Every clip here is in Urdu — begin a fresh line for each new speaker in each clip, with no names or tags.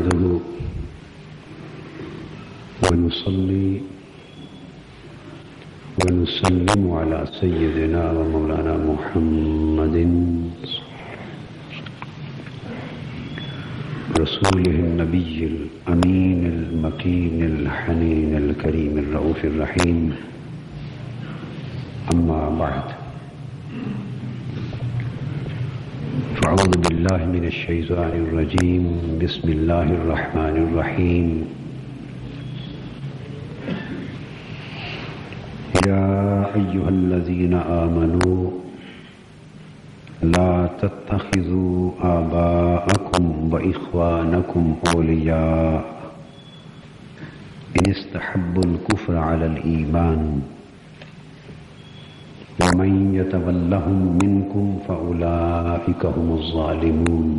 نحمده ونصلي ونسلم على سيدنا ومولانا محمد رسوله النبي الأمين المكين الحنين الكريم الرؤوف الرحيم. أما بعد، فأعوذ بالله من الشيطان الرجيم. بسم الله الرحمن الرحيم. يا أيها الذين آمنوا لا تتخذوا آباءكم وإخوانكم أولياء إن استحبوا الكفر على الإيمان ومن يتولهم منكم فأولئك هم الظالمون.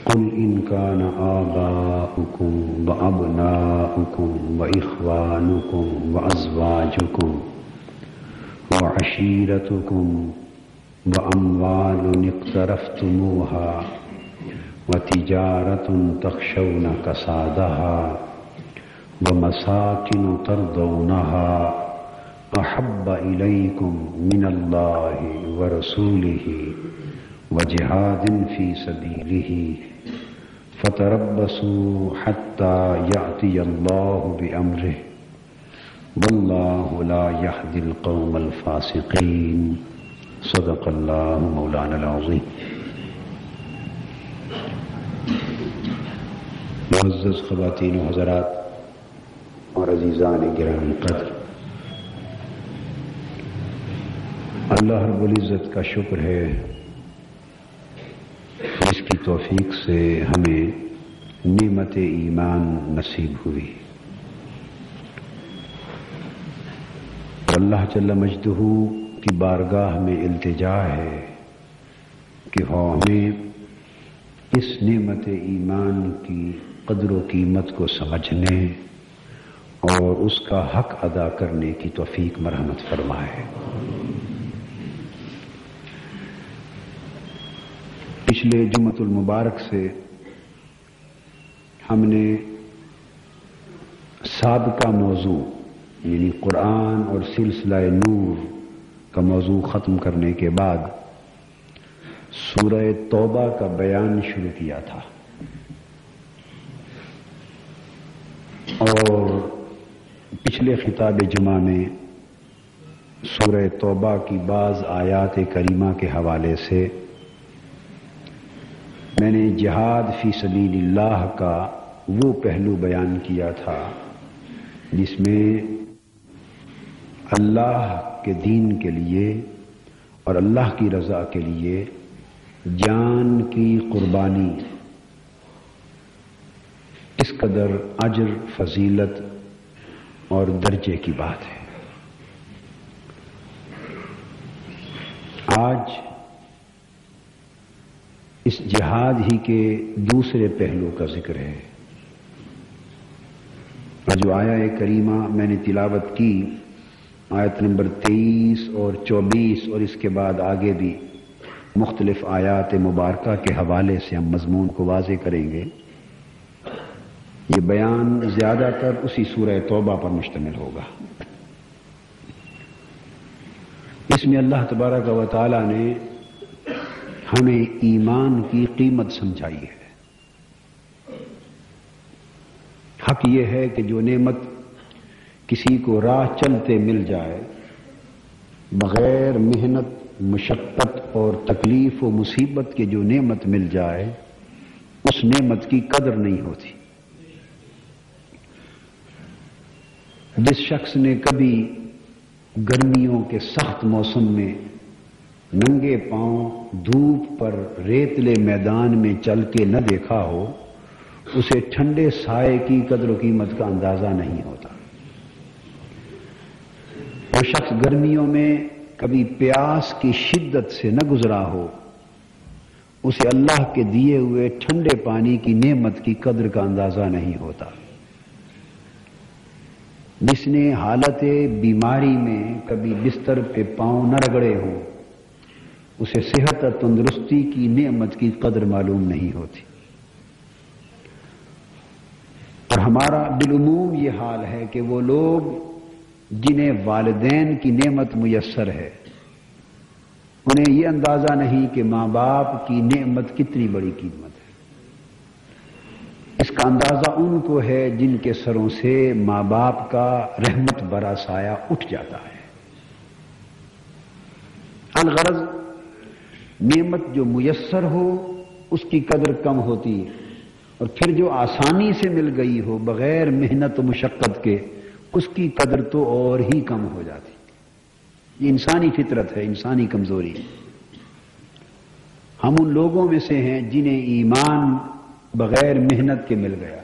قل إن كان آباؤكم وأبناؤكم وإخوانكم وأزواجكم وعشيرتكم وأموال اقترفتموها وتجارة تخشون كسادها ومساكن ترضونها أحب إليكم من الله ورسوله وجهاد في سبيله فتربصوا حتى يأتي الله بأمره والله لا يهدي القوم الفاسقين. صدق الله مولانا العظيم. معزز خواتین و حضرات اور عزیزان گرامی قدر، اللہ رب العزت کا شکر ہے جس کی توفیق سے ہمیں نعمت ایمان نصیب ہوئی، اور اللہ جل مجدہ کی بارگاہ میں التجا ہے کہ ہمیں اس نعمت ایمان کی قدر و قیمت کو سمجھنے اور اس کا حق ادا کرنے کی توفیق مرحمت فرمائے۔ پچھلے جمعۃ المبارک سے ہم نے سابقہ موضوع یعنی قرآن اور سلسلہ نور کا موضوع ختم کرنے کے بعد سورہ توبہ کا بیان شروع کیا تھا، اور پچھلے خطاب جمعہ میں سورہ توبہ کی بعض آیات کریمہ کے حوالے سے میں نے جہاد فی سبیل اللہ کا وہ پہلو بیان کیا تھا جس میں اللہ کے دین کے لیے اور اللہ کی رضا کے لیے جان کی قربانی اس قدر اجر، فضیلت اور درجے کی بات ہے۔ آج اس جہاد ہی کے دوسرے پہلو کا ذکر ہے، اور جو آیہ کریمہ میں نے تلاوت کی آیت نمبر 23 اور 24 اور اس کے بعد آگے بھی مختلف آیات مبارکہ کے حوالے سے ہم مضمون کو واضح کریں گے۔ یہ بیان زیادہ تر اسی سورہ توبہ پر مشتمل ہوگا۔ اس میں اللہ تبارک و تعالی نے ہمیں ایمان کی قیمت سمجھائی ہے۔ حق یہ ہے کہ جو نعمت کسی کو راہ چلتے مل جائے، بغیر محنت، مشقت اور تکلیف و مصیبت کے جو نعمت مل جائے، اس نعمت کی قدر نہیں ہوتی۔ جس شخص نے کبھی گرمیوں کے سخت موسم میں ننگے پاؤں دھوپ پر ریتلے میدان میں چل کے نہ دیکھا ہو، اسے ٹھنڈے سائے کی قدر و قیمت کا اندازہ نہیں ہوتا۔ وہ شخص گرمیوں میں کبھی پیاس کی شدت سے نہ گزرا ہو، اسے اللہ کے دیے ہوئے ٹھنڈے پانی کی نعمت کی قدر کا اندازہ نہیں ہوتا۔ جس نے حالت بیماری میں کبھی بستر پہ پاؤں نہ رگڑے ہوں، اسے صحت اور تندرستی کی نعمت کی قدر معلوم نہیں ہوتی۔ اور ہمارا بالعموم یہ حال ہے کہ وہ لوگ جنہیں والدین کی نعمت میسر ہے انہیں یہ اندازہ نہیں کہ ماں باپ کی نعمت کتنی بڑی قیمت ہے۔ اس کا اندازہ ان کو ہے جن کے سروں سے ماں باپ کا رحمت برا سایہ اٹھ جاتا ہے۔ الغرض نعمت جو میسر ہو اس کی قدر کم ہوتی ہے، اور پھر جو آسانی سے مل گئی ہو بغیر محنت و مشقت کے اس کی قدر تو اور ہی کم ہو جاتی۔ یہ انسانی فطرت ہے، انسانی کمزوری ہے۔ ہم ان لوگوں میں سے ہیں جنہیں ایمان بغیر محنت کے مل گیا،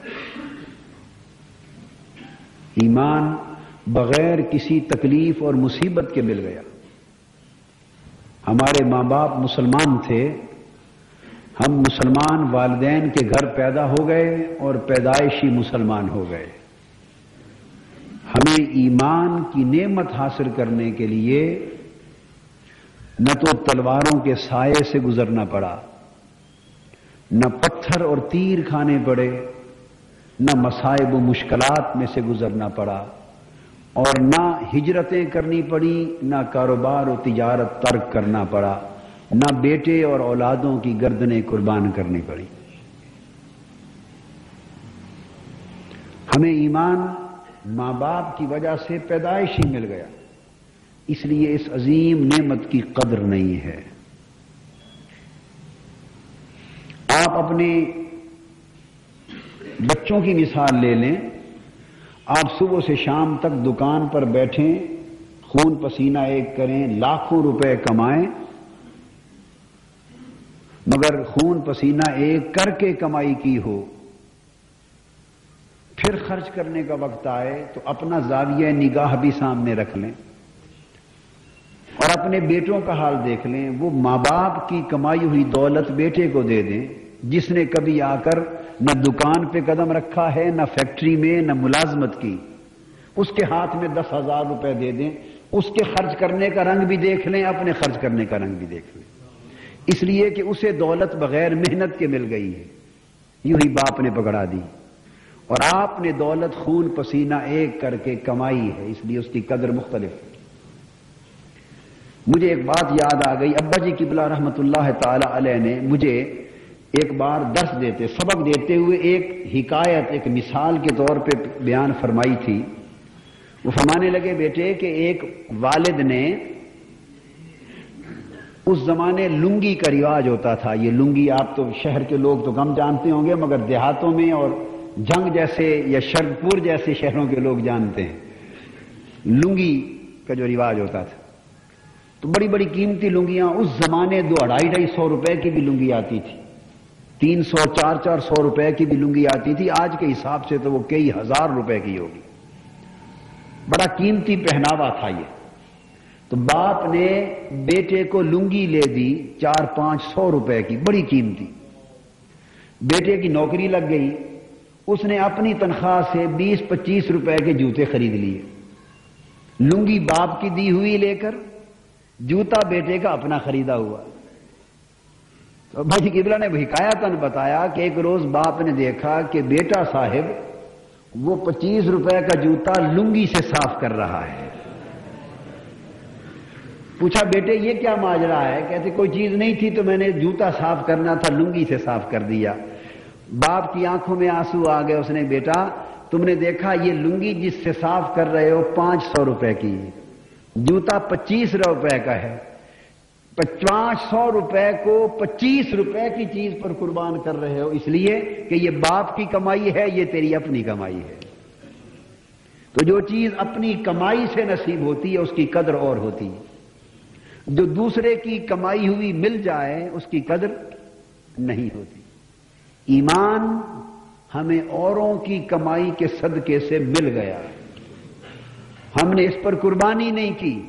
ایمان بغیر کسی تکلیف اور مصیبت کے مل گیا۔ ہمارے ماں باپ مسلمان تھے، ہم مسلمان والدین کے گھر پیدا ہو گئے اور پیدائشی مسلمان ہو گئے۔ ہمیں ایمان کی نعمت حاصل کرنے کے لیے نہ تو تلواروں کے سائے سے گزرنا پڑا، نہ پتھر اور تیر کھانے پڑے، نہ مصائب و مشکلات میں سے گزرنا پڑا، اور نہ ہجرتیں کرنی پڑی، نہ کاروبار و تجارت ترک کرنا پڑا، نہ بیٹے اور اولادوں کی گردنیں قربان کرنی پڑی۔ ہمیں ایمان ماں باپ کی وجہ سے پیدائشی مل گیا، اس لیے اس عظیم نعمت کی قدر نہیں ہے۔ آپ اپنے بچوں کی مثال لے لیں، آپ صبح سے شام تک دکان پر بیٹھیں، خون پسینہ ایک کریں، لاکھوں روپے کمائیں، مگر خون پسینہ ایک کر کے کمائی کی ہو، پھر خرچ کرنے کا وقت آئے تو اپنا زاویہ نگاہ بھی سامنے رکھ لیں اور اپنے بیٹوں کا حال دیکھ لیں۔ وہ ماں باپ کی کمائی ہوئی دولت بیٹے کو دے دیں جس نے کبھی آ کر نہ دکان پہ قدم رکھا ہے، نہ فیکٹری میں، نہ ملازمت کی، اس کے ہاتھ میں 10,000 روپے دے دیں، اس کے خرچ کرنے کا رنگ بھی دیکھ لیں، اپنے خرچ کرنے کا رنگ بھی دیکھ لیں، اس لیے کہ اسے دولت بغیر محنت کے مل گئی ہے، یوں ہی باپ نے پکڑا دی، اور آپ نے دولت خون پسینہ ایک کر کے کمائی ہے، اس لیے اس کی قدر مختلف ہے۔ مجھے ایک بات یاد آ گئی، ابا جی قبلہ رحمۃ اللہ تعالی علیہ نے مجھے ایک بار درس دیتے، سبق دیتے ہوئے ایک حکایت، ایک مثال کے طور پہ بیان فرمائی تھی۔ وہ فرمانے لگے، بیٹے کہ ایک والد نے، اس زمانے لنگی کا رواج ہوتا تھا، یہ لنگی آپ تو شہر کے لوگ تو کم جانتے ہوں گے، مگر دیہاتوں میں اور جنگ جیسے یا شرپور جیسے شہروں کے لوگ جانتے ہیں، لنگی کا جو رواج ہوتا تھا، تو بڑی بڑی قیمتی لنگیاں، اس زمانے 200-250 روپے کی بھی لنگی آتی تھی، 300-400 روپے کی بھی لنگی آتی تھی، آج کے حساب سے تو وہ کئی ہزار روپے کی ہوگی، بڑا قیمتی پہناوا تھا یہ۔ تو باپ نے بیٹے کو لنگی لے دی 400-500 روپے کی، بڑی قیمتی، بیٹے کی نوکری لگ گئی، اس نے اپنی تنخواہ سے 20-25 روپے کے جوتے خرید لیے، لنگی باپ کی دی ہوئی لے کر، جوتا بیٹے کا اپنا خریدا ہوا۔ تو بھائی قبلہ نے حکایتاً بتایا کہ ایک روز باپ نے دیکھا کہ بیٹا صاحب وہ 25 روپے کا جوتا لنگی سے صاف کر رہا ہے۔ پوچھا، بیٹے یہ کیا ماجرا ہے؟ کہتے کوئی چیز نہیں تھی تو میں نے جوتا صاف کرنا تھا، لنگی سے صاف کر دیا۔ باپ کی آنکھوں میں آنسو آ گئے، اس نے، بیٹا تم نے دیکھا یہ لنگی جس سے صاف کر رہے ہو 500 روپے کی، جوتا 25 روپے کا ہے، 500 روپے کو 25 روپے کی چیز پر قربان کر رہے ہو، اس لیے کہ یہ باپ کی کمائی ہے، یہ تیری اپنی کمائی ہے۔ تو جو چیز اپنی کمائی سے نصیب ہوتی ہے اس کی قدر اور ہوتی ہے، جو دوسرے کی کمائی ہوئی مل جائے اس کی قدر نہیں ہوتی۔ ایمان ہمیں اوروں کی کمائی کے صدقے سے مل گیا، ہم نے اس پر قربانی نہیں کی،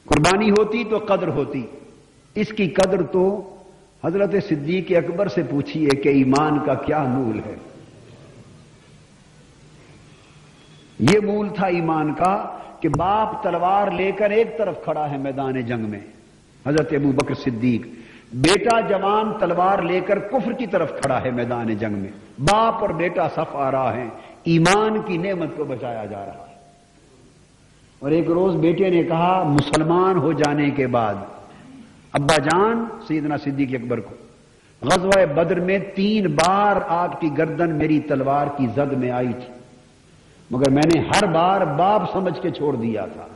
قربانی ہوتی تو قدر ہوتی، اس کی قدر تو حضرت صدیق اکبر سے پوچھیے کہ ایمان کا کیا مول ہے۔ یہ مول تھا ایمان کا کہ باپ تلوار لے کر ایک طرف کھڑا ہے میدان جنگ میں، حضرت ابو بکر صدیق بیٹا جوان تلوار لے کر کفر کی طرف کھڑا ہے میدان جنگ میں، باپ اور بیٹا صف آ رہا ہے، ایمان کی نعمت کو بچایا جا رہا ہے۔ اور ایک روز بیٹے نے کہا مسلمان ہو جانے کے بعد ابا جان سیدنا صدیق اکبر کو، غزوہ بدر میں 3 بار آپ کی گردن میری تلوار کی زد میں آئی تھی، مگر میں نے ہر بار باپ سمجھ کے چھوڑ دیا تھا۔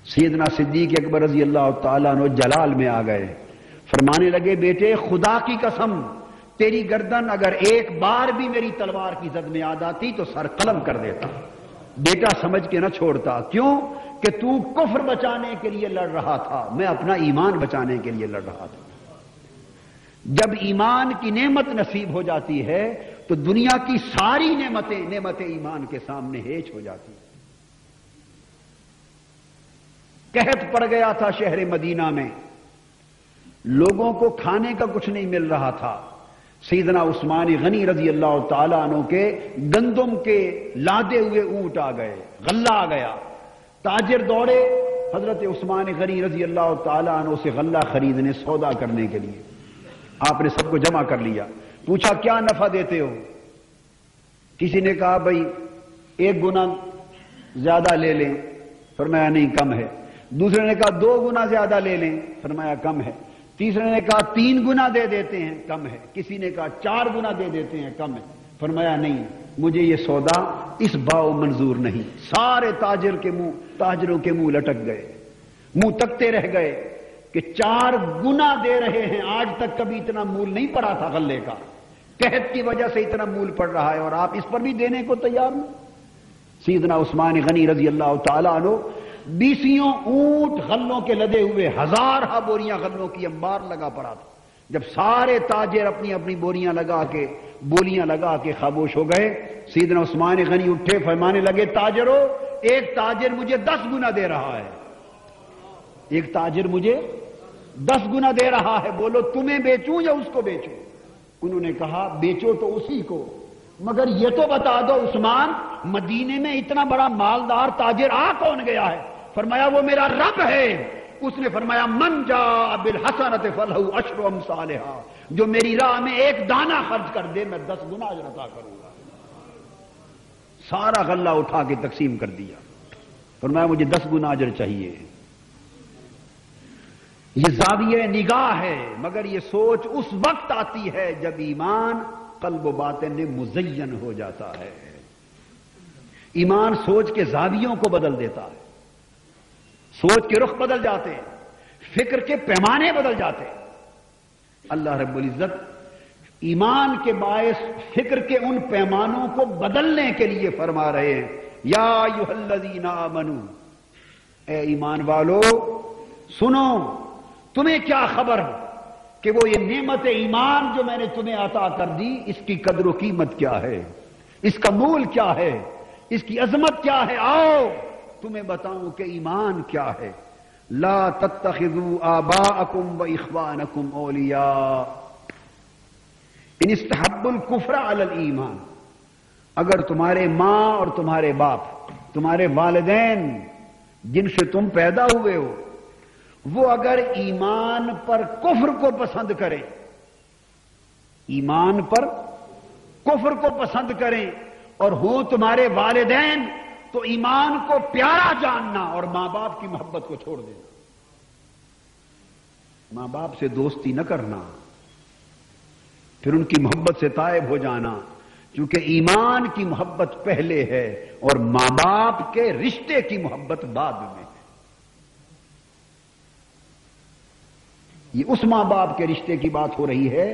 سیدنا صدیق اکبر رضی اللہ تعالیٰ عنہ جلال میں آ گئے، فرمانے لگے بیٹے خدا کی قسم تیری گردن اگر ایک بار بھی میری تلوار کی زد میں آ جاتی تو سر قلم کر دیتا۔ بیٹا سمجھ کے نہ چھوڑتا، کیوں کہ تو کفر بچانے کے لیے لڑ رہا تھا، میں اپنا ایمان بچانے کے لیے لڑ رہا تھا۔ جب ایمان کی نعمت نصیب ہو جاتی ہے تو دنیا کی ساری نعمتیں نعمت ایمان کے سامنے ہیچ ہو جاتی۔ قحط پڑ گیا تھا شہر مدینہ میں، لوگوں کو کھانے کا کچھ نہیں مل رہا تھا۔ سیدنا عثمان غنی رضی اللہ تعالیٰ عنہ کے گندم کے لادے ہوئے اونٹ آ گئے، غلہ آ گیا، تاجر دوڑے حضرت عثمان غنی رضی اللہ تعالیٰ عنہ سے غلہ خریدنے، سودا کرنے کے لیے۔ آپ نے سب کو جمع کر لیا، پوچھا کیا نفع دیتے ہو؟ کسی نے کہا بھائی 1 گنا زیادہ لے لیں، فرمایا نہیں کم ہے۔ دوسرے نے کہا 2 گنا زیادہ لے لیں، فرمایا کم ہے۔ تیسرے نے کہا 3 گنا دے دیتے ہیں، کم ہے۔ کسی نے کہا 4 گنا دے دیتے ہیں، کم ہے۔ فرمایا نہیں، مجھے یہ سودا اس بھاؤ منظور نہیں۔ سارے تاجروں کے منہ لٹک گئے، منہ تکتے رہ گئے کہ 4 گنا دے رہے ہیں، آج تک کبھی اتنا مول نہیں پڑا تھا غلے کا، قحط کی وجہ سے اتنا مول پڑ رہا ہے اور آپ اس پر بھی دینے کو تیار نہیں۔ سیدنا عثمان غنی رضی اللہ تعالیٰ عنہ 20 اونٹ غلوں کے لدے ہوئے، 1000 بوریاں غلوں کی انبار لگا پڑا تھا۔ جب سارے تاجر اپنی اپنی بولیاں لگا کے خاموش ہو گئے، سیدنا عثمان غنی اٹھے، فرمانے لگے تاجروں، ایک تاجر مجھے 10 گنا دے رہا ہے، ایک تاجر مجھے 10 گنا دے رہا ہے، بولو تمہیں بیچوں یا اس کو بیچوں؟ انہوں نے کہا بیچو تو اسی کو، مگر یہ تو بتا دو عثمان مدینے میں اتنا بڑا مالدار تاجر آ کون گیا ہے؟ فرمایا وہ میرا رب ہے۔ اس نے فرمایا من جاء بالحسنۃ فلہ عشر امثالھا، جو میری راہ میں 1 دانہ خرچ کر دے میں 10 گنا اجر عطا کروں گا۔ سارا غلہ اٹھا کے تقسیم کر دیا، فرمایا مجھے 10 گنا اجر چاہیے۔ یہ زاویہ نگاہ ہے، مگر یہ سوچ اس وقت آتی ہے جب ایمان قلب و باطن میں مزین ہو جاتا ہے۔ ایمان سوچ کے زاویوں کو بدل دیتا ہے، سوچ کے رخ بدل جاتے ہیں، فکر کے پیمانے بدل جاتے ہیں۔ اللہ رب العزت ایمان کے باعث فکر کے ان پیمانوں کو بدلنے کے لیے فرما رہے ہیں، یا ایھا الذین آمنوا، اے ایمان والو سنو، تمہیں کیا خبر کہ وہ یہ نعمت ایمان جو میں نے تمہیں عطا کر دی، اس کی قدر و قیمت کیا ہے، اس کا مول کیا ہے، اس کی عظمت کیا ہے؟ آؤ تمہیں بتاؤں کہ ایمان کیا ہے۔ لا تتخذوا آباءکم و اخوانکم اولیاء ان استحبوا الکفر علی الایمان، اگر تمہارے ماں اور تمہارے باپ، تمہارے والدین جن سے تم پیدا ہوئے ہو، وہ اگر ایمان پر کفر کو پسند کریں، ایمان پر کفر کو پسند کریں اور ہوں تمہارے والدین، تو ایمان کو پیارا جاننا اور ماں باپ کی محبت کو چھوڑ دینا، ماں باپ سے دوستی نہ کرنا، پھر ان کی محبت سے تائب ہو جانا، کیونکہ ایمان کی محبت پہلے ہے اور ماں باپ کے رشتے کی محبت بعد میں۔ یہ اس ماں باپ کے رشتے کی بات ہو رہی ہے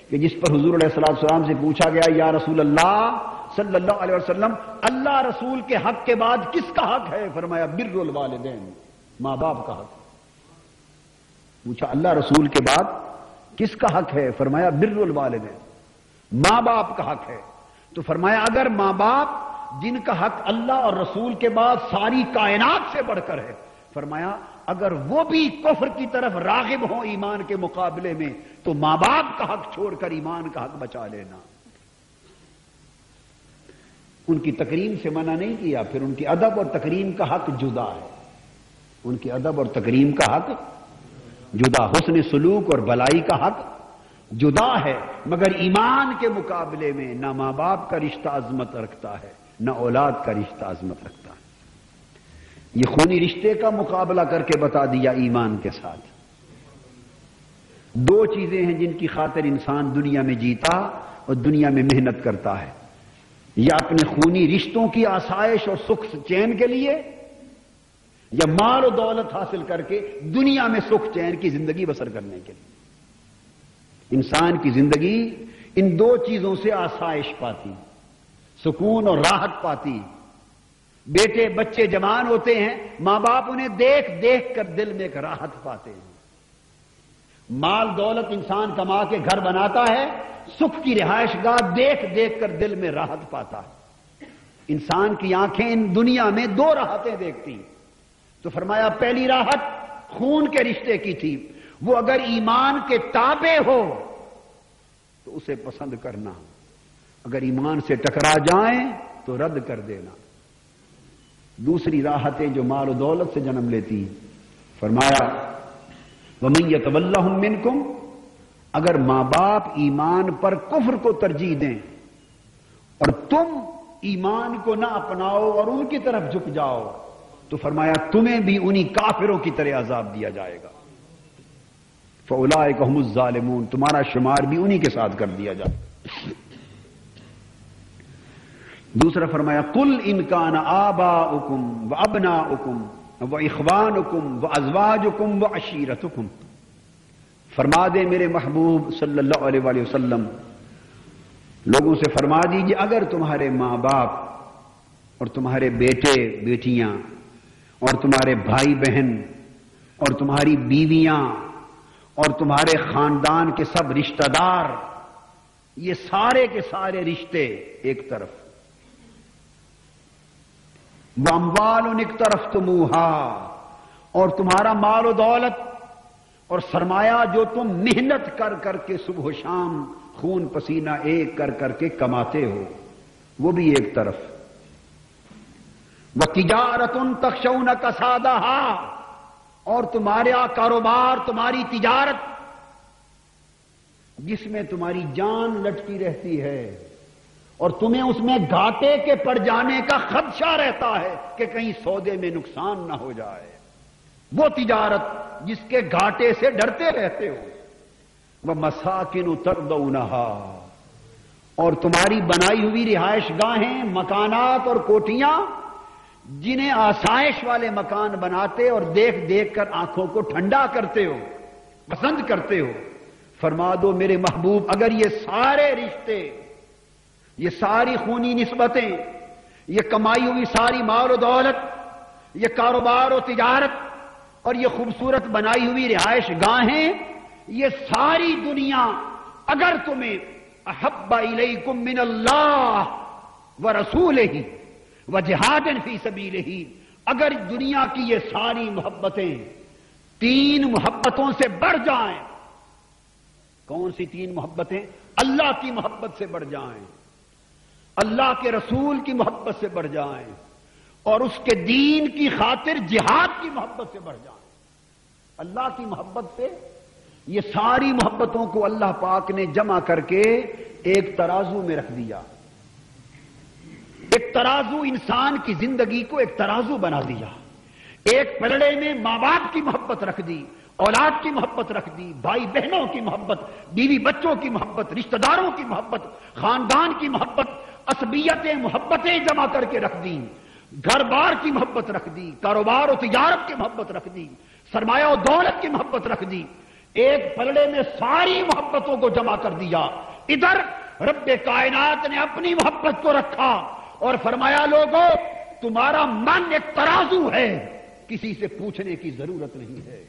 کہ جس پر حضور علیہ السلام سے پوچھا گیا یا رسول اللہ صلی اللہ علیہ وسلم، اللہ رسول کے حق کے بعد کس کا حق ہے؟ فرمایا بر الوالدین، ماں باپ کا حق۔ پوچھا اللہ رسول کے بعد کس کا حق ہے؟ فرمایا بر الوالدین، ماں باپ کا حق ہے۔ تو فرمایا اگر ماں باپ جن کا حق اللہ اور رسول کے بعد ساری کائنات سے بڑھ کر ہے، فرمایا اگر وہ بھی کفر کی طرف راغب ہوں ایمان کے مقابلے میں، تو ماں باپ کا حق چھوڑ کر ایمان کا حق بچا لینا۔ ان کی تکریم سے منع نہیں کیا، پھر ان کی ادب اور تکریم کا حق جدا ہے، ان کی ادب اور تکریم کا حق جدا حسن سلوک اور بلائی کا حق جدا ہے، مگر ایمان کے مقابلے میں نہ ماں باپ کا رشتہ عظمت رکھتا ہے نہ اولاد کا رشتہ عظمت رکھتا ہے۔ یہ خونی رشتے کا مقابلہ کر کے بتا دیا ایمان کے ساتھ۔ دو چیزیں ہیں جن کی خاطر انسان دنیا میں جیتا اور دنیا میں محنت کرتا ہے، یا اپنے خونی رشتوں کی آسائش اور سکھ چین کے لیے، یا مال و دولت حاصل کر کے دنیا میں سکھ چین کی زندگی بسر کرنے کے لیے۔ انسان کی زندگی ان دو چیزوں سے آسائش پاتی، سکون اور راحت پاتی۔ بیٹے بچے جوان ہوتے ہیں، ماں باپ انہیں دیکھ دیکھ کر دل میں ایک راحت پاتے ہیں۔ مال دولت انسان کما کے گھر بناتا ہے، سکھ کی رہائش گاہ دیکھ دیکھ کر دل میں راحت پاتا ہے۔ انسان کی آنکھیں ان دنیا میں دو راحتیں دیکھتی، تو فرمایا پہلی راحت خون کے رشتے کی تھی، وہ اگر ایمان کے تابع ہو تو اسے پسند کرنا، اگر ایمان سے ٹکرا جائیں تو رد کر دینا۔ دوسری راحتیں جو مال و دولت سے جنم لیتی، فرمایا وَمَن يَتَوَلَّهُم مِّنكُمْ، اگر ماں باپ ایمان پر کفر کو ترجیح دیں اور تم ایمان کو نہ اپناؤ اور ان کی طرف جھک جاؤ، تو فرمایا تمہیں بھی انہی کافروں کی طرح عذاب دیا جائے گا۔ فَأُولَٰئِكَ هُمُ الظَّالِمُونَ، تمہارا شمار بھی انہی کے ساتھ کر دیا جائے گا۔ دوسرا فرمایا قُلْ إِنْ كَانَ آبَاؤُكُمْ وَأَبْنَاؤُكُمْ وَإِخْوَانُكُمْ وَأَزْوَاجُكُمْ وَعَشِيرَتُكُمْ، فرما دے میرے محبوب صلی اللہ علیہ وآلہ وسلم، لوگوں سے فرما دیجئے اگر تمہارے ماں باپ اور تمہارے بیٹے بیٹیاں اور تمہارے بھائی بہن اور تمہاری بیویاں اور تمہارے خاندان کے سب رشتہ دار، یہ سارے کے سارے رشتے ایک طرف، وَأَمْوَالٌ اقْتَرَفْتُمُوهَا، اور تمہارا مال و دولت اور سرمایہ جو تم محنت کر کر کے صبح و شام خون پسینہ ایک کر کر کے کماتے ہو، وہ بھی ایک طرف، وَتِجَارَةٌ تَخْشَوْنَ كَسَادَهَا، اور تمہارا کاروبار، تمہاری تجارت جس میں تمہاری جان لٹکی رہتی ہے اور تمہیں اس میں گھاٹے کے پڑ جانے کا خدشہ رہتا ہے کہ کہیں سودے میں نقصان نہ ہو جائے، وہ تجارت جس کے گھاٹے سے ڈرتے رہتے ہو، وَمَسَاكِنُ تَرْضَوْنَهَا، اور تمہاری بنائی ہوئی رہائش گاہیں، مکانات اور کوٹھیاں جنہیں آسائش والے مکان بناتے اور دیکھ دیکھ کر آنکھوں کو ٹھنڈا کرتے ہو، پسند کرتے ہو، فرما دو میرے محبوب اگر یہ سارے رشتے، یہ ساری خونی نسبتیں، یہ کمائی ہوئی ساری مال و دولت، یہ کاروبار و تجارت اور یہ خوبصورت بنائی ہوئی رہائش گاہیں، یہ ساری دنیا اگر تمہیں احب الیکم من اللہ ورسولہ وجہاد فی سبیلہ، اگر دنیا کی یہ ساری محبتیں تین محبتوں سے بڑھ جائیں، کون سی تین محبتیں؟ اللہ کی محبت سے بڑھ جائیں، اللہ کے رسول کی محبت سے بڑھ جائیں، اور اس کے دین کی خاطر جہاد کی محبت سے بڑھ جائیں۔ اللہ کی محبت سے یہ ساری محبتوں کو اللہ پاک نے جمع کر کے ایک ترازو میں رکھ دیا، ایک ترازو، انسان کی زندگی کو ایک ترازو بنا دیا، ایک پلڑے میں ماں باپ کی محبت رکھ دی، اولاد کی محبت رکھ دی، بھائی بہنوں کی محبت، بیوی بچوں کی محبت، رشتہ داروں کی محبت، خاندان کی محبت، عصبیتیں محبتیں جمع کر کے رکھ دی، گھر بار کی محبت رکھ دی، کاروبار و تجارت کی محبت رکھ دی، سرمایہ و دولت کی محبت رکھ دی، ایک پلڑے میں ساری محبتوں کو جمع کر دیا۔ ادھر رب کائنات نے اپنی محبت کو رکھا اور فرمایا لوگوں تمہارا من ایک ترازو ہے، کسی سے پوچھنے کی ضرورت نہیں ہے،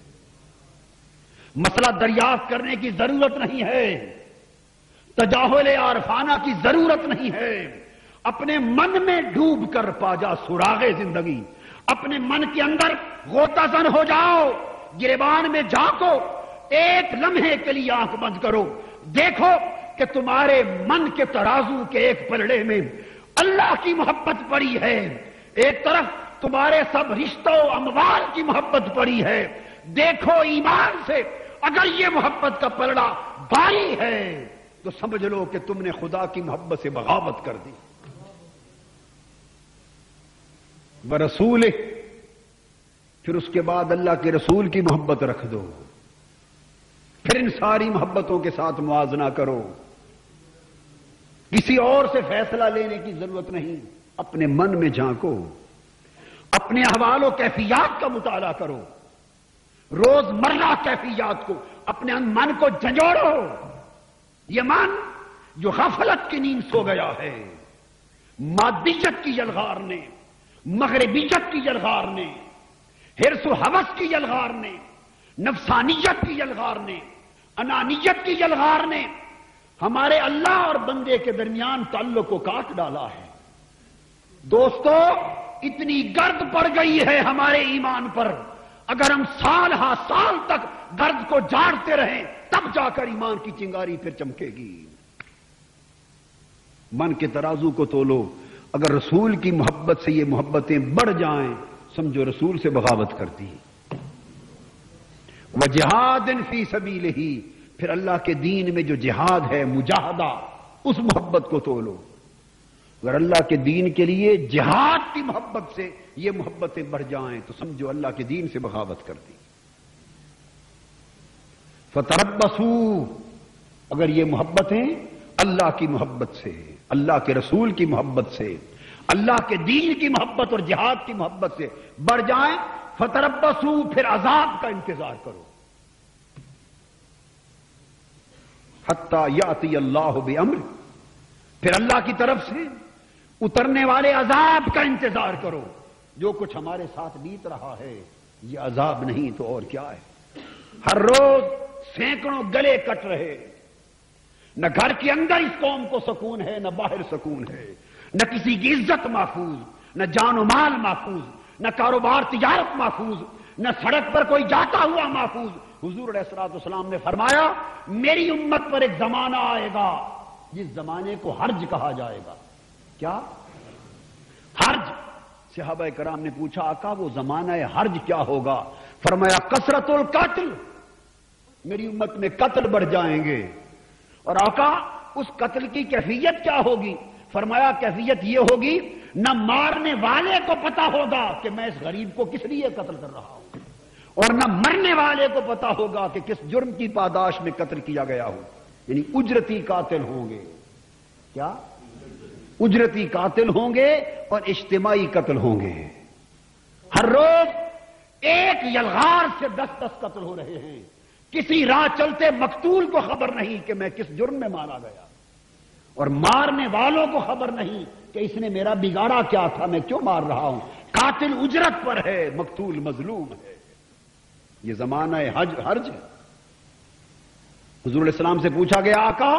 مسئلہ دریافت کرنے کی ضرورت نہیں ہے، تجاہل عارفانہ کی ضرورت نہیں ہے، اپنے من میں ڈوب کر پا جا سراغ زندگی، اپنے من کے اندر غوطہ زن ہو جاؤ، گریبان میں جھانکو، ایک لمحے کے لیے آنکھ بند کرو، دیکھو کہ تمہارے من کے ترازو کے ایک پلڑے میں اللہ کی محبت پڑی ہے، ایک طرف تمہارے سب رشتوں اموال کی محبت پڑی ہے، دیکھو ایمان سے اگر یہ محبت کا پلڑا بھاری ہے تو سمجھ لو کہ تم نے خدا کی محبت سے بغاوت کر دی. برسول، پھر اس کے بعد اللہ کے رسول کی محبت رکھ دو. پھر ان ساری محبتوں کے ساتھ موازنہ کرو. کسی اور سے فیصلہ لینے کی ضرورت نہیں. اپنے من میں جھانکو، اپنے احوال و کیفیات کا مطالعہ کرو، روزمرہ کیفیات کو، اپنے من کو جھنجھوڑو. یہ من جو غفلت کی نیند سو گیا ہے، مادیت کی یلغار نے، مغربیت کی یلغار نے، حرص و ہوس کی یلغار نے، نفسانیت کی یلغار نے، انانیت کی یلغار نے ہمارے اللہ اور بندے کے درمیان تعلق کو کاٹ ڈالا ہے. دوستو، اتنی گرد پڑ گئی ہے ہمارے ایمان پر، اگر ہم سال ہا سال تک گرد کو جاڑتے رہیں تب جا کر ایمان کی چنگاری پھر چمکے گی. من کے ترازو کو تولو. اگر رسول کی محبت سے یہ محبتیں بڑھ جائیں سمجھو رسول سے بغاوت کر دی. وَجِهَادٍ فِي سَبِيلِهِ، پھر اللہ کے دین میں جو جہاد ہے، مجاہدہ، اس محبت کو تولو. اگر اللہ کے دین کے لیے جہاد کی محبت سے یہ محبتیں بڑھ جائیں تو سمجھو اللہ کے دین سے بغاوت کر دی. فَتَرَبَّصُوا، اگر یہ محبتیں اللہ کی محبت سے، اللہ کے رسول کی محبت سے، اللہ کے دین کی محبت اور جہاد کی محبت سے بڑھ جائیں، فتربصوا، پھر عذاب کا انتظار کرو. حتی یاتی اللہ بامر، پھر اللہ کی طرف سے اترنے والے عذاب کا انتظار کرو. جو کچھ ہمارے ساتھ بیت رہا ہے یہ عذاب نہیں تو اور کیا ہے. ہر روز سینکڑوں گلے کٹ رہے. نہ گھر کے اندر اس قوم کو سکون ہے، نہ باہر سکون ہے، نہ کسی کی عزت محفوظ، نہ جان و مال محفوظ، نہ کاروبار تجارت محفوظ، نہ سڑک پر کوئی جاتا ہوا محفوظ. حضور علیہ الصلوۃ والسلام نے فرمایا میری امت پر ایک زمانہ آئے گا جس زمانے کو حرج کہا جائے گا. کیا حرج؟ صحابہ کرام نے پوچھا آقا وہ زمانہ حرج کیا ہوگا؟ فرمایا کثرت القتل، میری امت میں قتل بڑھ جائیں گے. اور آقا اس قتل کی کیفیت کیا ہوگی؟ فرمایا کیفیت یہ ہوگی نہ مارنے والے کو پتا ہوگا کہ میں اس غریب کو کس لیے قتل کر رہا ہوں، اور نہ مرنے والے کو پتا ہوگا کہ کس جرم کی پاداش میں قتل کیا گیا ہو. یعنی اجرتی قاتل ہوں گے. کیا؟ اجرتی قاتل ہوں گے اور اجتماعی قتل ہوں گے. ہر روز ایک یلغار سے 10 قتل ہو رہے ہیں. کسی راہ چلتے مقتول کو خبر نہیں کہ میں کس جرم میں مارا گیا، اور مارنے والوں کو خبر نہیں کہ اس نے میرا بگاڑا کیا تھا، میں کیوں مار رہا ہوں. قاتل اجرت پر ہے، مقتول مظلوم ہے. یہ زمانہ حرج ہے. حضور علیہ السلام سے پوچھا گیا آقا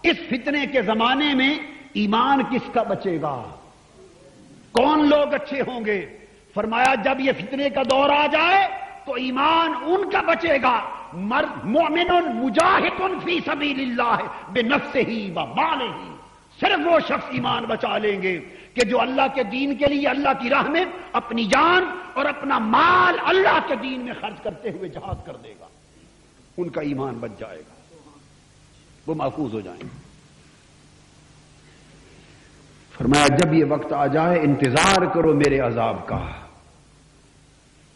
اس فتنے کے زمانے میں ایمان کس کا بچے گا؟ کون لوگ اچھے ہوں گے؟ فرمایا جب یہ فتنے کا دور آ جائے تو ایمان ان کا بچے گا مومن مجاہد فی سبیل اللہ بنفسہ و مالہ. صرف وہ شخص ایمان بچا لیں گے کہ جو اللہ کے دین کے لیے اللہ کی راہ میں اپنی جان اور اپنا مال اللہ کے دین میں خرچ کرتے ہوئے جہاد کر دے گا. ان کا ایمان بچ جائے گا، وہ محفوظ ہو جائیں گے. فرمایا جب یہ وقت آ جائے انتظار کرو میرے عذاب کا.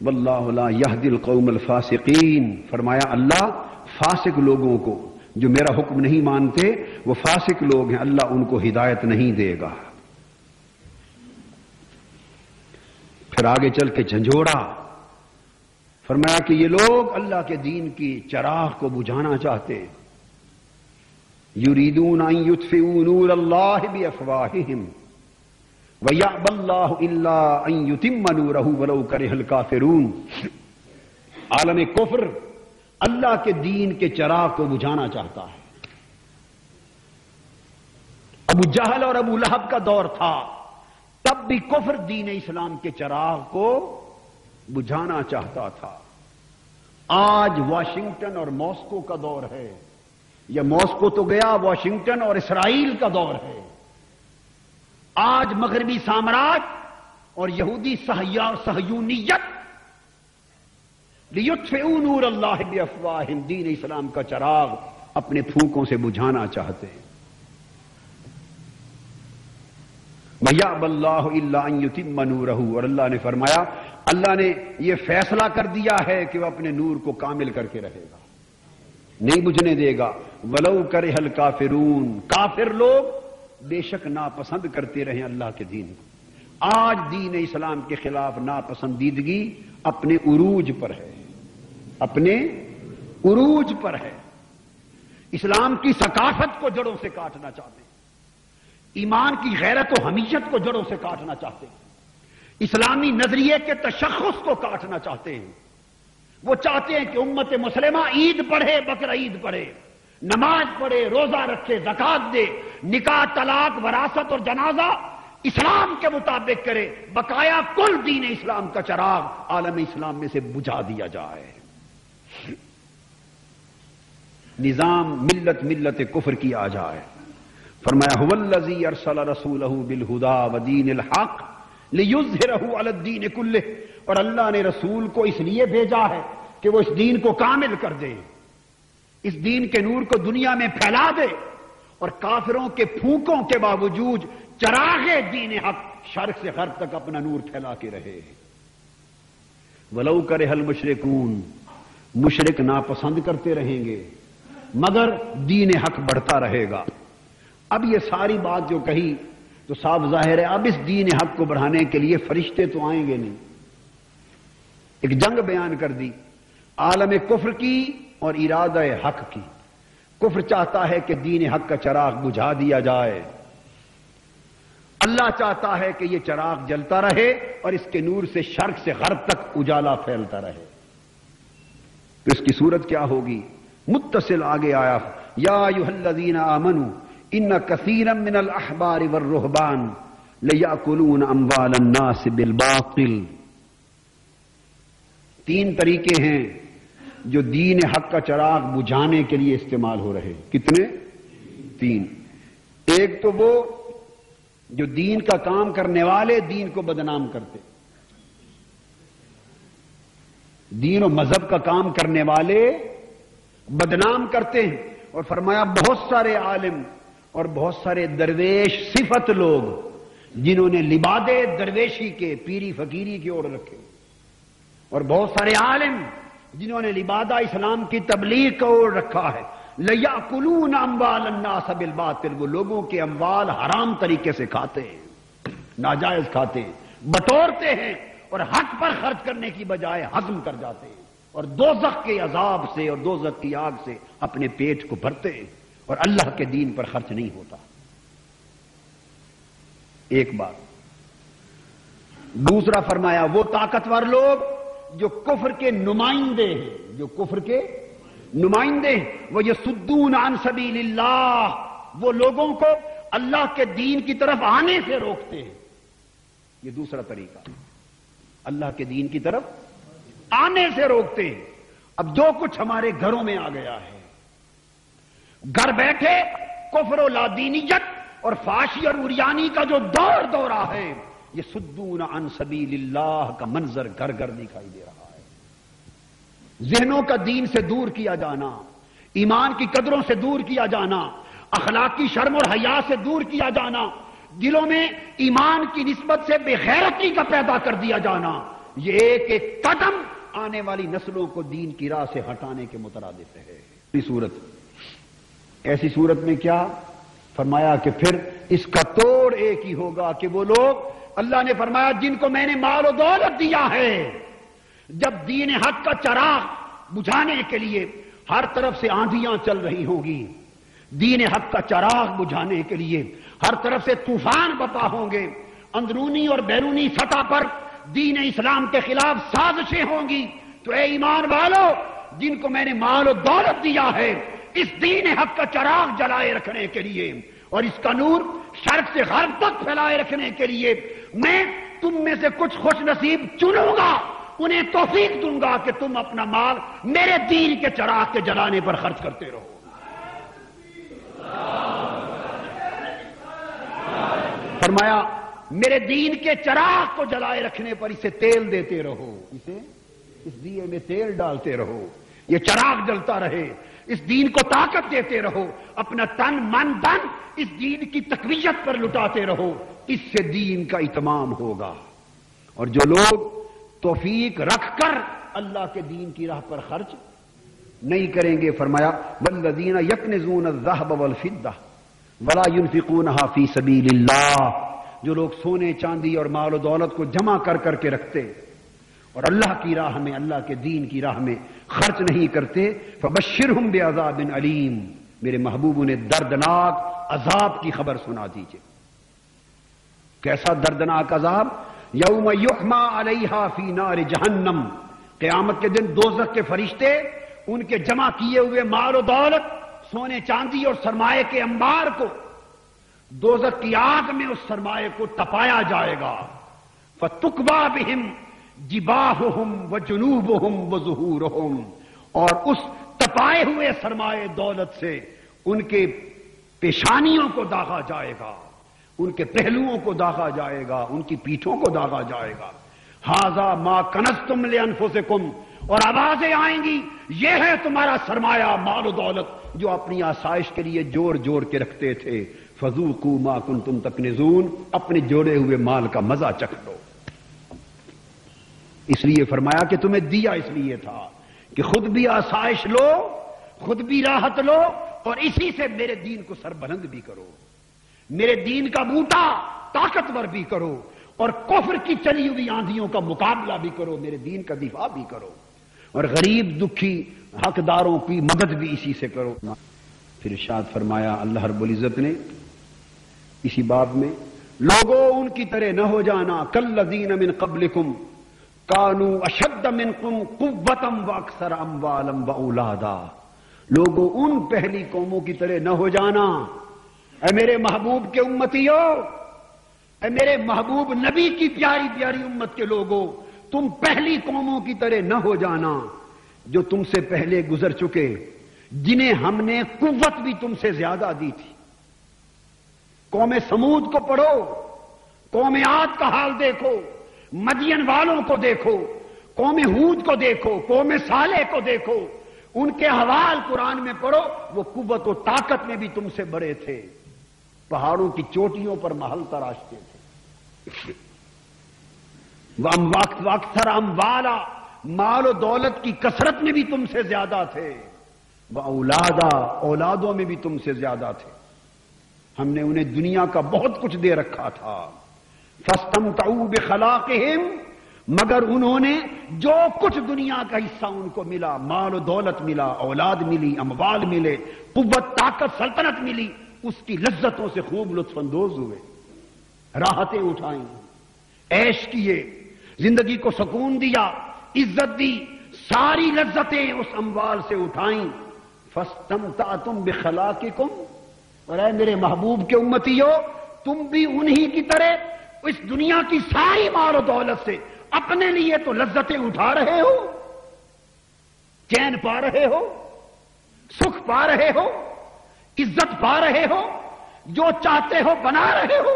واللہ لا یہدی القوم الفاسقین، فرمایا اللہ فاسق لوگوں کو جو میرا حکم نہیں مانتے، وہ فاسق لوگ ہیں، اللہ ان کو ہدایت نہیں دے گا. پھر آگے چل کے جھنجھوڑا. فرمایا کہ یہ لوگ اللہ کے دین کی چراغ کو بجھانا چاہتے ہیں. یریدون ان یطفئوا نور اللہ بافواہہم وَيَأْبَى اللَّهُ إِلَّا أَن يُتِمَّ نُورَهُ وَلَوْ كَرِهَ الْكَافِرُونَ. عالم کفر اللہ کے دین کے چراغ کو بجھانا چاہتا ہے. ابو جہل اور ابو لہب کا دور تھا، تب بھی کفر دین اسلام کے چراغ کو بجھانا چاہتا تھا. آج واشنگٹن اور ماسکو کا دور ہے، یا ماسکو تو گیا، واشنگٹن اور اسرائیل کا دور ہے. آج مغربی سامراج اور یہودی صہیونیت لیطفئوا نور اللہ بافواہہم، دین اسلام کا چراغ اپنے پھونکوں سے بجھانا چاہتے ہیں. وَيَأْبَى اللَّهُ إِلَّا أَن يُتِمَّ نُورَهُ، اور اللہ نے فرمایا اللہ نے یہ فیصلہ کر دیا ہے کہ وہ اپنے نور کو کامل کر کے رہے گا، نہیں بجھنے دے گا. وَلَوْ كَرِهَ الْكَافِرُونَ، کافر لوگ بے شک ناپسند کرتے رہے اللہ کے دین کو. آج دین اسلام کے خلاف ناپسندیدگی اپنے عروج پر ہے، اپنے عروج پر ہے. اسلام کی ثقافت کو جڑوں سے کاٹنا چاہتے ہیں، ایمان کی غیرت و حمیت کو جڑوں سے کاٹنا چاہتے ہیں، اسلامی نظریے کے تشخص کو کاٹنا چاہتے ہیں. وہ چاہتے ہیں کہ امت مسلمہ عید پڑھے، بقرہ عید پڑھے، نماز پڑھے، روزہ رکھے، زکات دے، نکاح، طلاق، وراثت اور جنازہ اسلام کے مطابق کرے، بقایا کل دین اسلام کا چراغ عالم اسلام میں سے بجھا دیا جائے. نظام ملت کفر کی آ جائے. فرمایا هو الذی ارسل رسولہ بالہدی ودین الحق لیظہرہ علی الدین کلہ، اور اللہ نے رسول کو اس لیے بھیجا ہے کہ وہ اس دین کو کامل کر دے، اس دین کے نور کو دنیا میں پھیلا دے، اور کافروں کے پھونکوں کے باوجود چراغ دین حق شرق سے غرب تک اپنا نور پھیلا کے رہے. وَلَوْ كَرِهَ الْمُشْرِكُونَ، مشرک ناپسند کرتے رہیں گے مگر دین حق بڑھتا رہے گا. اب یہ ساری بات جو کہی تو صاف ظاہر ہے اب اس دین حق کو بڑھانے کے لیے فرشتے تو آئیں گے نہیں. ایک جنگ بیان کر دی عالم کفر کی اور ارادہ حق کی. کفر چاہتا ہے کہ دین حق کا چراغ بجھا دیا جائے، اللہ چاہتا ہے کہ یہ چراغ جلتا رہے اور اس کے نور سے شرق سے غرب تک اجالا پھیلتا رہے. تو اس کی صورت کیا ہوگی؟ متصل آگے آیا یا ایھا الذین آمنوا ان کثیرا من الاحبار والرہبان لیأکلون اموال الناس بالباطل. تین طریقے ہیں جو دین حق کا چراغ بجھانے کے لیے استعمال ہو رہے. کتنے؟ تین. ایک تو وہ جو دین کا کام کرنے والے دین کو بدنام کرتے، دین و مذہب کا کام کرنے والے بدنام کرتے ہیں. اور فرمایا بہت سارے عالم اور بہت سارے درویش صفت لوگ جنہوں نے لبادے درویشی کے، پیری فقیری کی اور رکھے، اور بہت سارے عالم جنہوں نے لبادہ اسلام کی تبلیغ کا اور رکھا ہے. لیأکلون اموال الناس بالباطل، وہ لوگوں کے اموال حرام طریقے سے کھاتے ہیں، ناجائز کھاتے ہیں، بٹورتے ہیں، اور حق پر خرچ کرنے کی بجائے ہضم کر جاتے ہیں، اور دوزخ کے عذاب سے اور دوزخ کی آگ سے اپنے پیٹ کو بھرتے ہیں، اور اللہ کے دین پر خرچ نہیں ہوتا. ایک بات. دوسرا فرمایا وہ طاقتور لوگ جو کفر کے نمائندے ہیں، جو کفر کے نمائندے ہیں، وہ یصدون عن سبیل اللہ، وہ لوگوں کو اللہ کے دین کی طرف آنے سے روکتے ہیں. یہ دوسرا طریقہ، اللہ کے دین کی طرف آنے سے روکتے ہیں. اب جو کچھ ہمارے گھروں میں آ گیا ہے، گھر بیٹھے کفر و لادینیت اور فحاشی اور عریانی کا جو دورہ ہے، یہ یصدون عن سبیل اللہ کا منظر گھر گھر دکھائی دے رہا ہے. ذہنوں کا دین سے دور کیا جانا، ایمان کی قدروں سے دور کیا جانا، اخلاقی شرم اور حیا سے دور کیا جانا، دلوں میں ایمان کی نسبت سے بے غیرتی کا پیدا کر دیا جانا، یہ ایک ایک قدم آنے والی نسلوں کو دین کی راہ سے ہٹانے کے مترادف ہے. ایسی صورت میں کیا فرمایا کہ پھر اس کا توڑ ایک ہی ہوگا کہ وہ لوگ، اللہ نے فرمایا جن کو میں نے مال و دولت دیا ہے، جب دین حق کا چراغ بجھانے کے لیے ہر طرف سے آندھیاں چل رہی ہوں گی، دین حق کا چراغ بجھانے کے لیے ہر طرف سے طوفان بپا ہوں گے، اندرونی اور بیرونی سطح پر دین اسلام کے خلاف سازشیں ہوں گی، تو اے ایمان والو جن کو میں نے مال و دولت دیا ہے اس دین حق کا چراغ جلائے رکھنے کے لیے اور اس کا نور شرق سے غرب تک پھیلائے رکھنے کے لیے میں تم میں سے کچھ خوش نصیب چنوں گا، انہیں توفیق دوں گا کہ تم اپنا مال میرے دین کے چراغ کے جلانے پر خرچ کرتے رہو. فرمایا میرے دین کے چراغ کو جلائے رکھنے پر اسے تیل دیتے رہو، اسے اس دیے میں تیل ڈالتے رہو، یہ چراغ جلتا رہے، اس دین کو طاقت دیتے رہو، اپنا تن من دھن اس دین کی تقویت پر لٹاتے رہو، اس سے دین کا اتمام ہوگا۔ اور جو لوگ توفیق رکھ کر اللہ کے دین کی راہ پر خرچ نہیں کریں گے، فرمایا والذین یکنزون الذهب والفضة ولا ينفقونها فی سبیل اللہ، جو لوگ سونے چاندی اور مال و دولت کو جمع کر کر کے رکھتے اور اللہ کی راہ میں، اللہ کے دین کی راہ میں خرچ نہیں کرتے، فبشرہم بعذاب علیم، میرے محبوب نے دردناک عذاب کی خبر سنا دیجئے۔ کیسا دردناک عذاب؟ یوم یحما علیہا فی نار جہنم، قیامت کے دن دوزخ کے فرشتے ان کے جمع کیے ہوئے مال و دولت، سونے چاندی اور سرمایے کے انبار کو دوزخ کی آگ میں اس سرمایے کو تپایا جائے گا، فَتُقْوَى بِهِمْ جِبَاهُهُمْ وَجُنُوبُهُمْ وَظُهُورُهُمْ، اور اس تپائے ہوئے سرمایے دولت سے ان کے پیشانیوں کو داغا جائے گا، ان کے پہلوؤں کو داغا جائے گا، ان کی پیٹھوں کو داغا جائے گا۔ ہذا ما کنزتم لانفسکم، اور آوازیں آئیں گی، یہ ہے تمہارا سرمایہ مال و دولت جو اپنی آسائش کے لیے جوڑ جوڑ کے رکھتے تھے، فذوقوا ما کنتم تکنزون، اپنے جوڑے ہوئے مال کا مزہ چکھ لو۔ اس لیے فرمایا کہ تمہیں دیا اس لیے تھا کہ خود بھی آسائش لو، خود بھی راحت لو، اور اسی سے میرے دین کو سربلند بھی کرو، میرے دین کا بوٹا طاقتور بھی کرو، اور کفر کی چلی ہوئی آندھیوں کا مقابلہ بھی کرو، میرے دین کا دفاع بھی کرو، اور غریب دکھی حقداروں کی مدد بھی اسی سے کرو۔ پھر ارشاد فرمایا اللہ رب العزت نے اسی باب میں، لوگوں ان کی طرح نہ ہو جانا، کالذین من قبلکم کانوا اشد منکم قوۃ واکثر اموالا واولادا، لوگوں ان پہلی قوموں کی طرح نہ ہو جانا، اے میرے محبوب کے امتیوں، اے میرے محبوب نبی کی پیاری پیاری امت کے لوگوں، تم پہلی قوموں کی طرح نہ ہو جانا جو تم سے پہلے گزر چکے، جنہیں ہم نے قوت بھی تم سے زیادہ دی تھی۔ قوم سمود کو پڑھو، قوم عاد کا حال دیکھو، مدین والوں کو دیکھو، قوم ہود کو دیکھو، قوم صالح کو دیکھو، ان کے حوال قرآن میں پڑھو، وہ قوت و طاقت میں بھی تم سے بڑے تھے، پہاڑوں کی چوٹیوں پر محل تراشتے تھے، واکثر اموالا، مال و دولت کی کثرت میں بھی تم سے زیادہ تھے، واولادا، اولادوں میں بھی تم سے زیادہ تھے، ہم نے انہیں دنیا کا بہت کچھ دے رکھا تھا، فاستمتعوا بخلاقہم، مگر انہوں نے جو کچھ دنیا کا حصہ ان کو ملا، مال و دولت ملا، اولاد ملی، اموال ملے، قوت طاقت سلطنت ملی، اس کی لذتوں سے خوب لطف اندوز ہوئے، راحتیں اٹھائیں، عیش کیے، زندگی کو سکون دیا، عزت دی، ساری لذتیں اس اموال سے اٹھائیں، فاستمتعتم بخلاقکم، اور اے میرے محبوب کے امتیو، تم بھی انہی کی طرح اس دنیا کی ساری مال و دولت سے اپنے لیے تو لذتیں اٹھا رہے ہو، چین پا رہے ہو، سکھ پا رہے ہو، عزت پا رہے ہو، جو چاہتے ہو بنا رہے ہو،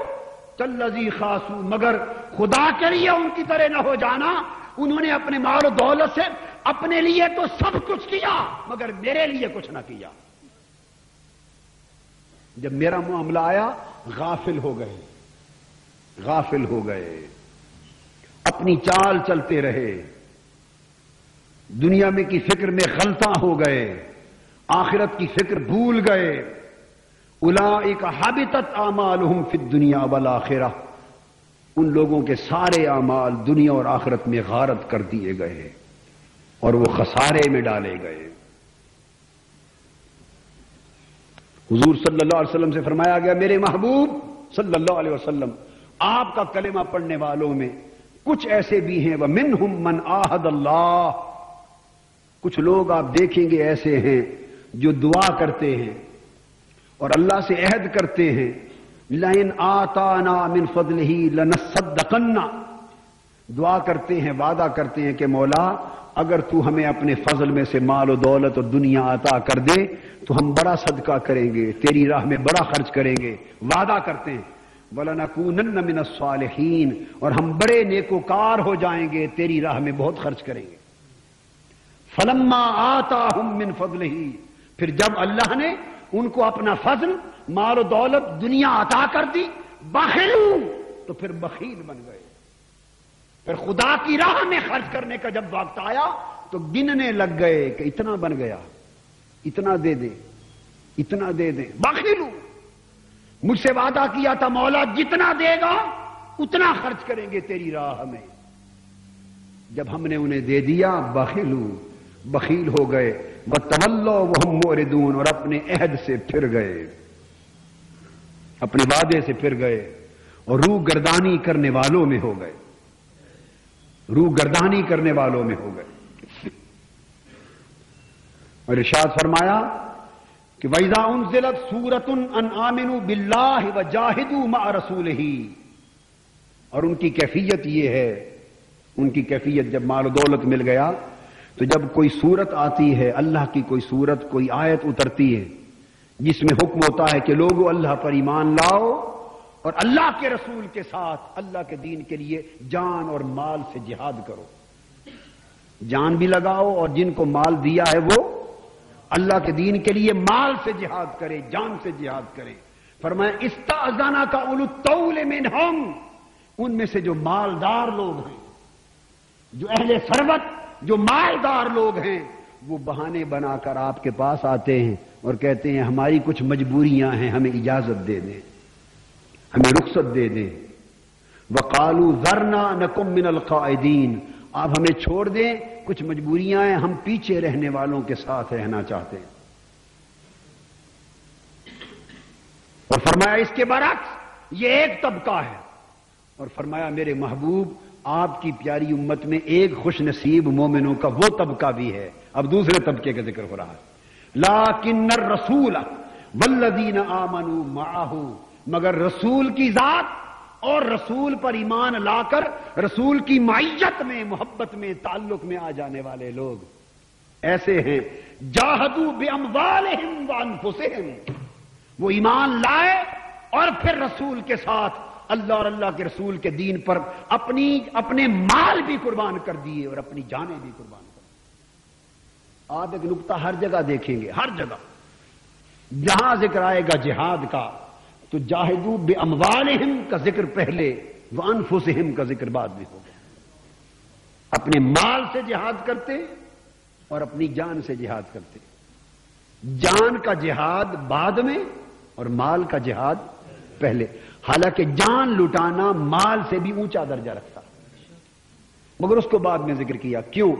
کالذی خاسوا، مگر خدا کے لیے ان کی طرح نہ ہو جانا، انہوں نے اپنے مال و دولت سے اپنے لیے تو سب کچھ کیا مگر میرے لیے کچھ نہ کیا۔ جب میرا معاملہ آیا غافل ہو گئے، غافل ہو گئے، اپنی چال چلتے رہے، دنیا میں کی فکر میں غلطاں ہو گئے، آخرت کی فکر بھول گئے، اولئک حبطت اعمالہم فی الدنیا والآخرہ، ان لوگوں کے سارے اعمال دنیا اور آخرت میں غارت کر دیے گئے اور وہ خسارے میں ڈالے گئے۔ حضور صلی اللہ علیہ وسلم سے فرمایا گیا، میرے محبوب صلی اللہ علیہ وسلم، آپ کا کلمہ پڑھنے والوں میں کچھ ایسے بھی ہیں، وَمِنْهُمْ مَنْ عَاهَدَ اللَّهُ، کچھ لوگ آپ دیکھیں گے ایسے ہیں جو دعا کرتے ہیں اور اللہ سے عہد کرتے ہیں، لَئِنْ آتَانَا مِنْ فَضْلِهِ لَنَصَّدَّقَنَّ، دعا کرتے ہیں، وعدہ کرتے ہیں کہ مولا اگر تو ہمیں اپنے فضل میں سے مال و دولت اور دنیا عطا کر دے تو ہم بڑا صدقہ کریں گے، تیری راہ میں بڑا خرچ کریں گے، وعدہ کرتے ہیں، وَلَنَكُونَنَّ مِنَ الصَّالِحِينَ، اور ہم بڑے نیکوکار ہو جائیں گے، تیری راہ میں بہت خرچ کریں گے۔ فلما آتاہم من فضلہ، پھر جب اللہ نے ان کو اپنا فضل، مال و دولت، دنیا عطا کر دی، بخلوا، تو پھر بخیل بن گئے۔ پھر خدا کی راہ میں خرچ کرنے کا جب وقت آیا تو گننے لگ گئے کہ اتنا بن گیا، اتنا دے دیں، اتنا دے دیں۔ بخیلوا، مجھ سے وعدہ کیا تھا مولا جتنا دے گا اتنا خرچ کریں گے تیری راہ میں، جب ہم نے انہیں دے دیا بخیلوا، بخیل ہو گئے، وتولوا وهم معرضون، اور اپنے عہد سے پھر گئے، اپنے وعدے سے پھر گئے، اور روح گردانی کرنے والوں میں ہو گئے، روح گردانی کرنے والوں میں ہو گئے۔ اور ارشاد فرمایا کہ وَإِذَا أُنزِلَتْ سُورَةٌ أَنْ آمِنُوا بِاللَّهِ وَجَاهِدُوا مَعَ رَسُولِهِ، اور ان کی کیفیت یہ ہے، ان کی کیفیت جب مال و دولت مل گیا تو جب کوئی صورت آتی ہے، اللہ کی کوئی صورت، کوئی آیت اترتی ہے جس میں حکم ہوتا ہے کہ لوگو اللہ پر ایمان لاؤ اور اللہ کے رسول کے ساتھ اللہ کے دین کے لیے جان اور مال سے جہاد کرو، جان بھی لگاؤ، اور جن کو مال دیا ہے وہ اللہ کے دین کے لیے مال سے جہاد کرے، جان سے جہاد کرے۔ فرمایا استأذنک اولو الطول منہم، ان میں سے جو مالدار لوگ ہیں، جو اہل ثروت، جو مالدار لوگ ہیں، وہ بہانے بنا کر آپ کے پاس آتے ہیں اور کہتے ہیں ہماری کچھ مجبوریاں ہیں، ہمیں اجازت دے دیں، ہمیں رخصت دے دیں۔ وقالوا ذرنا نکم من القاعدین، آپ ہمیں چھوڑ دیں، کچھ مجبوریاں ہیں، ہم پیچھے رہنے والوں کے ساتھ رہنا چاہتے ہیں۔ اور فرمایا اس کے برعکس یہ ایک طبقہ ہے، اور فرمایا میرے محبوب آپ کی پیاری امت میں ایک خوش نصیب مومنوں کا وہ طبقہ بھی ہے۔ اب دوسرے طبقے کا ذکر ہو رہا ہے، لیکن الرسول والذین آمنوا معہ، مگر رسول کی ذات اور رسول پر ایمان لا کر رسول کی معیت میں، محبت میں، تعلق میں آ جانے والے لوگ ایسے ہیں، جاہدوا باموالہم وانفسہم، وہ ایمان لائے اور پھر رسول کے ساتھ اللہ اور اللہ کے رسول کے دین پر اپنے مال بھی قربان کر دیے اور اپنی جانیں بھی قربان کر دی۔ آپ ایک نقطہ ہر جگہ دیکھیں گے، ہر جگہ جہاں ذکر آئے گا جہاد کا تو جاہدوا باموالہم کا ذکر پہلے، وانفسہم کا ذکر بعد میں ہوگا۔ اپنے مال سے جہاد کرتے اور اپنی جان سے جہاد کرتے، جان کا جہاد بعد میں اور مال کا جہاد پہلے، حالانکہ جان لٹانا مال سے بھی اونچا درجہ رکھتا، مگر اس کو بعد میں ذکر کیا۔ کیوں؟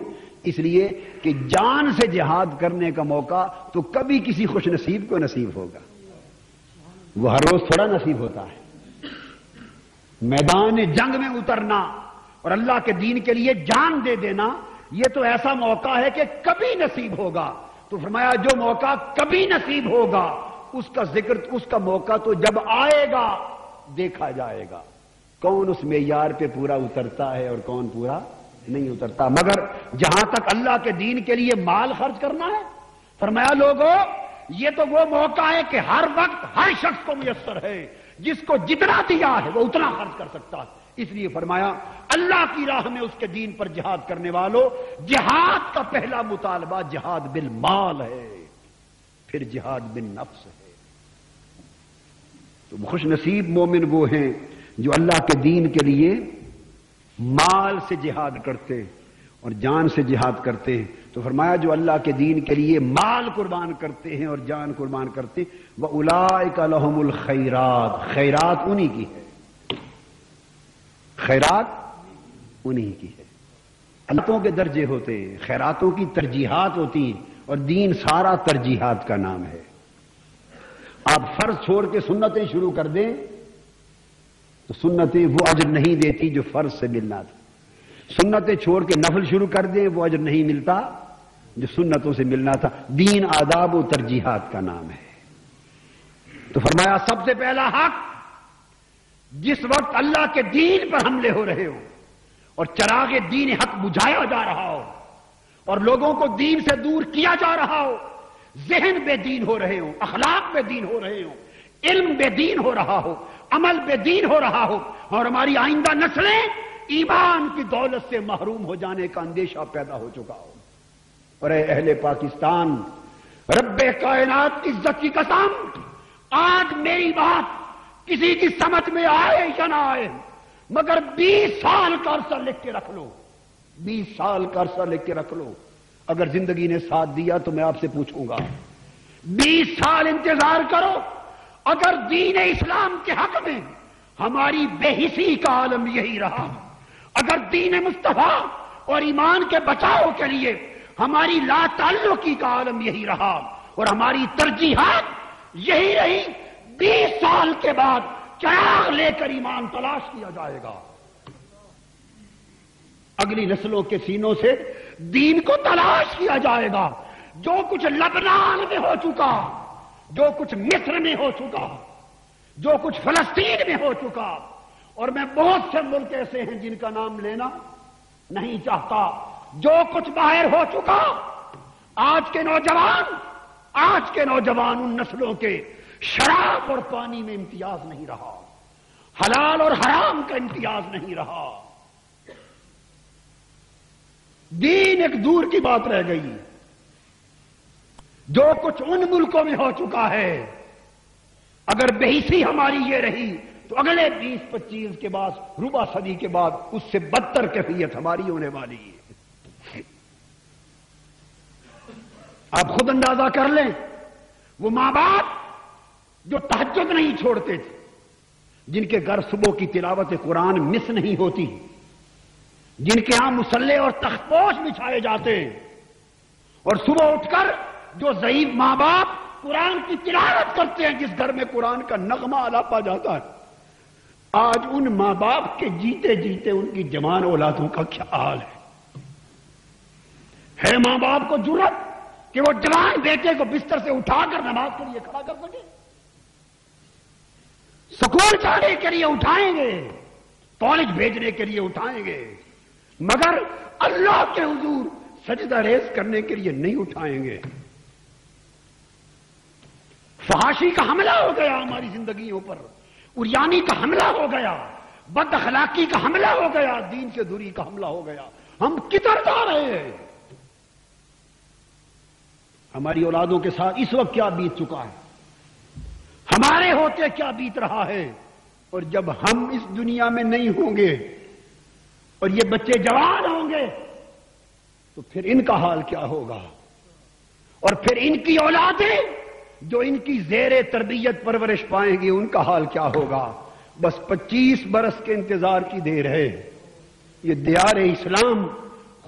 اس لیے کہ جان سے جہاد کرنے کا موقع تو کبھی کسی خوش نصیب کو نصیب ہوگا، وہ ہر روز تھوڑا نصیب ہوتا ہے۔ میدان جنگ میں اترنا اور اللہ کے دین کے لیے جان دے دینا، یہ تو ایسا موقع ہے کہ کبھی نصیب ہوگا۔ تو فرمایا جو موقع کبھی نصیب ہوگا اس کا ذکر، اس کا موقع تو جب آئے گا دیکھا جائے گا، کون اس معیار پہ پورا اترتا ہے اور کون پورا نہیں اترتا۔ مگر جہاں تک اللہ کے دین کے لیے مال خرچ کرنا ہے، فرمایا لوگوں یہ تو وہ موقع ہے کہ ہر وقت ہر شخص کو میسر ہے، جس کو جتنا دیا ہے وہ اتنا خرچ کر سکتا ہے۔ اس لیے فرمایا اللہ کی راہ میں اس کے دین پر جہاد کرنے والوں، جہاد کا پہلا مطالبہ جہاد بالمال ہے، پھر جہاد بالنفس ہے۔ تو خوش نصیب مومن وہ ہیں جو اللہ کے دین کے لیے مال سے جہاد کرتے اور جان سے جہاد کرتے ہیں۔ تو فرمایا جو اللہ کے دین کے لیے مال قربان کرتے ہیں اور جان قربان کرتے ہیں، وَأُولَٰئِكَ لَهُمُ الْخَيْرَاتُ، خیرات انہی کی ہے، خیرات انہی کی ہے۔ خیراتوں کے درجے ہوتے ہیں، خیراتوں کی ترجیحات ہوتی ہیں، اور دین سارا ترجیحات کا نام ہے۔ آپ فرض چھوڑ کے سنتیں شروع کر دیں تو سنتیں وہ اجر نہیں دیتی جو فرض سے ملنا تھا، سنتیں چھوڑ کے نفل شروع کر دیں وہ اجر نہیں ملتا جو سنتوں سے ملنا تھا۔ دین آداب و ترجیحات کا نام ہے۔ تو فرمایا سب سے پہلا حق، جس وقت اللہ کے دین پر حملے ہو رہے ہو اور چراغ دین حق بجھایا جا رہا ہو اور لوگوں کو دین سے دور کیا جا رہا ہو، ذہن بے دین ہو رہے ہوں، اخلاق بے دین ہو رہے ہوں، علم بے دین ہو رہا ہو، عمل بے دین ہو رہا ہو، اور ہماری آئندہ نسلیں ایمان کی دولت سے محروم ہو جانے کا اندیشہ پیدا ہو چکا ہو، اور اے اہل پاکستان، رب کائنات کی عزت کی قسم، آج میری بات کسی کی سمجھ میں آئے یا نہ آئے، مگر 20 سال کا عرصہ لکھ کے رکھ لو، 20 سال کا عرصہ لکھ کے رکھ لو۔ اگر زندگی نے ساتھ دیا تو میں آپ سے پوچھوں گا، 20 سال انتظار کرو، اگر دین اسلام کے حق میں ہماری بے حسی کا عالم یہی رہا، اگر دین مصطفیٰ اور ایمان کے بچاؤ کے لیے ہماری لا تعلقی کا عالم یہی رہا اور ہماری ترجیحات یہی رہی، 20 سال کے بعد چراغ لے کر ایمان تلاش کیا جائے گا۔ اگلی نسلوں کے سینوں سے دین کو تلاش کیا جائے گا۔ جو کچھ لبنان میں ہو چکا، جو کچھ مصر میں ہو چکا، جو کچھ فلسطین میں ہو چکا، اور میں بہت سے ملک ایسے ہیں جن کا نام لینا نہیں چاہتا، جو کچھ باہر ہو چکا، آج کے نوجوان ان نسلوں کے شراب اور پانی میں امتیاز نہیں رہا، حلال اور حرام کا امتیاز نہیں رہا، دین ایک دور کی بات رہ گئی۔ جو کچھ ان ملکوں میں ہو چکا ہے، اگر بے حسی ہماری یہ رہی تو اگلے 20-25 کے بعد، ربع صدی کے بعد، اس سے بدتر کیفیت ہماری ہونے والی ہے۔ آپ خود اندازہ کر لیں، وہ ماں باپ جو تہجد نہیں چھوڑتے تھے، جن کے گھر صبح کی تلاوت قرآن مس نہیں ہوتی، جن کے ہاں مصلے اور تختپوش بچھائے جاتے ہیں، اور صبح اٹھ کر جو ضعیف ماں باپ قرآن کی تلاوت کرتے ہیں، جس گھر میں قرآن کا نغمہ الاپا جاتا ہے، آج ان ماں باپ کے جیتے جیتے ان کی جوان اولادوں کا کیا حال ہے ماں باپ کو جرأت کہ وہ جوان بیٹے کو بستر سے اٹھا کر نماز کے لیے کھڑا کر سکے؟ سکول جانے کے لیے اٹھائیں گے، کالج بھیجنے کے لیے اٹھائیں گے، مگر اللہ کے حضور سجدہ ریز کرنے کے لیے نہیں اٹھائیں گے۔ فحاشی کا حملہ ہو گیا ہماری زندگیوں پر، اریانی کا حملہ ہو گیا، بد اخلاقی کا حملہ ہو گیا، دین سے دوری کا حملہ ہو گیا۔ ہم کدھر جا رہے ہیں؟ ہماری اولادوں کے ساتھ اس وقت کیا بیت چکا ہے، ہمارے ہوتے کیا بیت رہا ہے، اور جب ہم اس دنیا میں نہیں ہوں گے اور یہ بچے جوان ہوں گے تو پھر ان کا حال کیا ہوگا، اور پھر ان کی اولادیں جو ان کی زیر تربیت پرورش پائیں گی ان کا حال کیا ہوگا۔ بس 25 برس کے انتظار کی دیر ہے، یہ دیار اسلام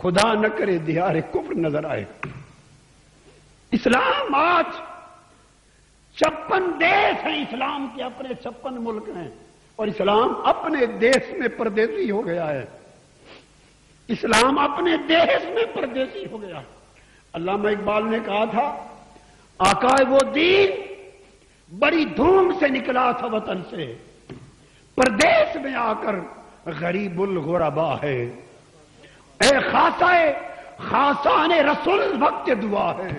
خدا نہ کرے دیار کفر نظر آئے۔ اسلام آج 56 دیش ہیں، اسلام کے اپنے 56 ملک ہیں، اور اسلام اپنے دیش میں پردیسی ہو گیا ہے، اسلام اپنے دیش میں پردیسی ہو گیا۔ علامہ اقبال نے کہا تھا، آقا وہ دین بڑی دھوم سے نکلا تھا وطن سے، پردیس میں آ کر غریب الغربا ہے، اے خاصان رسول وقت دعا ہے،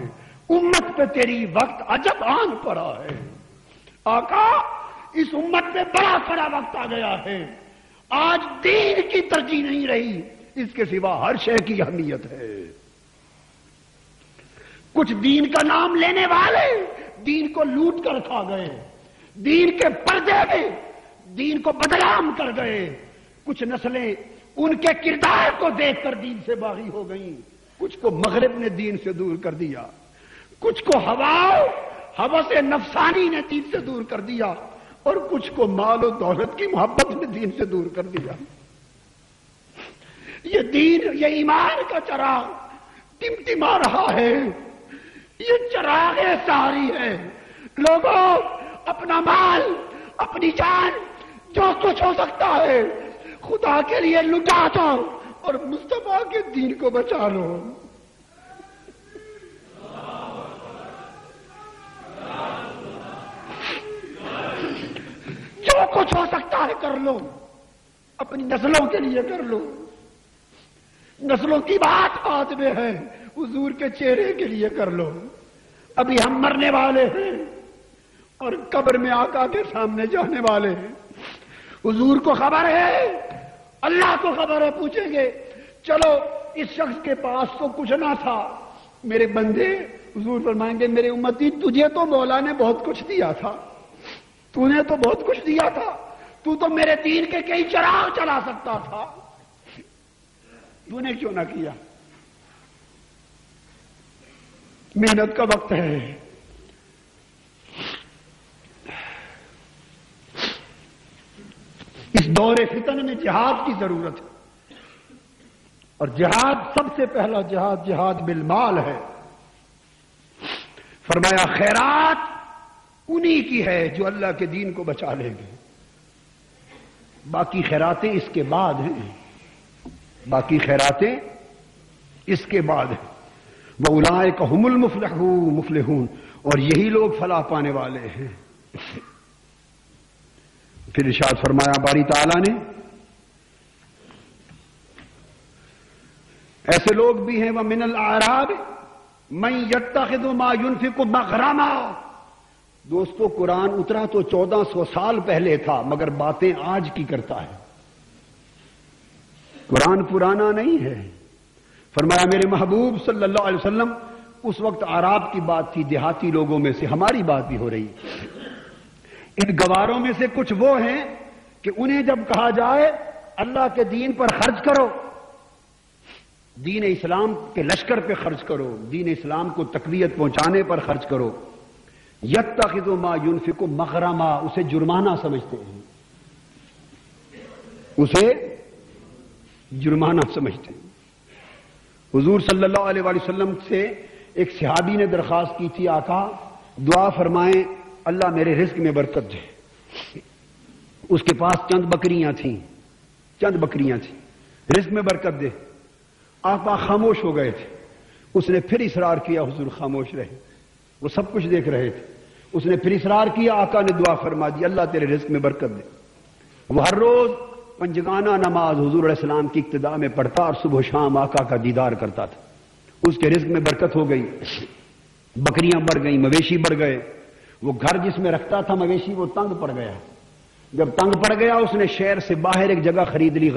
امت پہ تیری وقت عجب آن پڑا ہے۔ آقا اس امت پہ بڑا وقت آ گیا ہے، آج دین کی ترجیح نہیں رہی، اس کے سوا ہر شے کی اہمیت ہے۔ کچھ دین کا نام لینے والے دین کو لوٹ کر کھا گئے، دین کے پردے میں دین کو بدنام کر گئے، کچھ نسلیں ان کے کردار کو دیکھ کر دین سے باغی ہو گئیں، کچھ کو مغرب نے دین سے دور کر دیا، کچھ کو ہوس نفسانی نے دین سے دور کر دیا، اور کچھ کو مال و دولت کی محبت نے دین سے دور کر دیا۔ یہ دین، یہ ایمان کا چراغ ٹمٹما رہا ہے، یہ چراغ ساری ہے۔ لوگوں، اپنا مال، اپنی جان، جو کچھ ہو سکتا ہے خدا کے لیے لٹا دو اور مصطفیٰ کے دین کو بچا لو۔ جو کچھ ہو سکتا ہے کر لو، اپنی نسلوں کے لیے کر لو۔ نسلوں کی بات بعد میں ہے، حضور کے چہرے کے لیے کر لو۔ ابھی ہم مرنے والے ہیں اور قبر میں آقا کے سامنے جانے والے ہیں، حضور کو خبر ہے، اللہ کو خبر ہے، پوچھیں گے چلو اس شخص کے پاس تو کچھ نہ تھا، میرے بندے، حضور فرمائیں گے میرے امتی تجھے تو مولا نے بہت کچھ دیا تھا، تو نے تو بہت کچھ دیا تھا، تو میرے دین کے کئی چراغ چلا سکتا تھا، تو نے کیوں نہ کیا؟ محنت کا وقت ہے، اس دور فتن میں جہاد کی ضرورت ہے، اور جہاد سب سے پہلا جہاد بالمال ہے۔ فرمایا خیرات انہی کی ہے جو اللہ کے دین کو بچا لیں گے، باقی خیراتیں اس کے بعد ہیں، باقی خیراتیں اس کے بعد ہیں۔ وَأُولَٰئِكَ هُمُ الْمُفْلِحُونَ، اور یہی لوگ فلاح پانے والے ہیں۔ پھر ارشاد فرمایا باری تعالیٰ نے ایسے لوگ بھی ہیں وَمِنَ الْأَعْرَابِ مَن يَتَّخِذُ مَا يُنْفِقُ مَغْرَمًا۔ دوستو قرآن اترا تو 1400 سال پہلے تھا، مگر باتیں آج کی کرتا ہے، قرآن پرانا نہیں ہے۔ فرمایا میرے محبوب صلی اللہ علیہ وسلم اس وقت اعراب کی بات تھی، دیہاتی لوگوں میں سے، ہماری بات بھی ہو رہی ہے۔ ان گواروں میں سے کچھ وہ ہیں کہ انہیں جب کہا جائے اللہ کے دین پر خرچ کرو، دین اسلام کے لشکر پہ خرچ کرو، دین اسلام کو تقویت پہنچانے پر خرچ کرو، یتخذ ما ينفق مغرما، اسے جرمانہ سمجھتے ہیں، اسے جرمانہ سمجھتے ہیں۔ حضور صلی اللہ علیہ وآلہ وسلم سے ایک صحابی نے درخواست کی تھی آقا دعا فرمائیں اللہ میرے رزق میں برکت دے۔ اس کے پاس چند بکریاں تھیں، رزق میں برکت دے۔ آقا خاموش ہو گئے تھے، اس نے پھر اصرار کیا حضور خاموش رہے، وہ سب کچھ دیکھ رہے تھے، اس نے پھر اصرار کیا، آقا نے دعا فرما دی اللہ تیرے رزق میں برکت دے۔ وہ ہر روز پنجگانہ نماز حضور علیہ السلام کی اقتداء میں پڑھتا اور صبح و شام آقا کا دیدار کرتا تھا، اس کے رزق میں برکت ہو گئی، بکریاں بڑھ گئیں، مویشی بڑھ گئے۔ وہ گھر جس میں رکھتا تھا مویشی وہ تنگ پڑ گیا، جب تنگ پڑ گیا اس نے شہر سے باہر ایک جگہ خرید لی،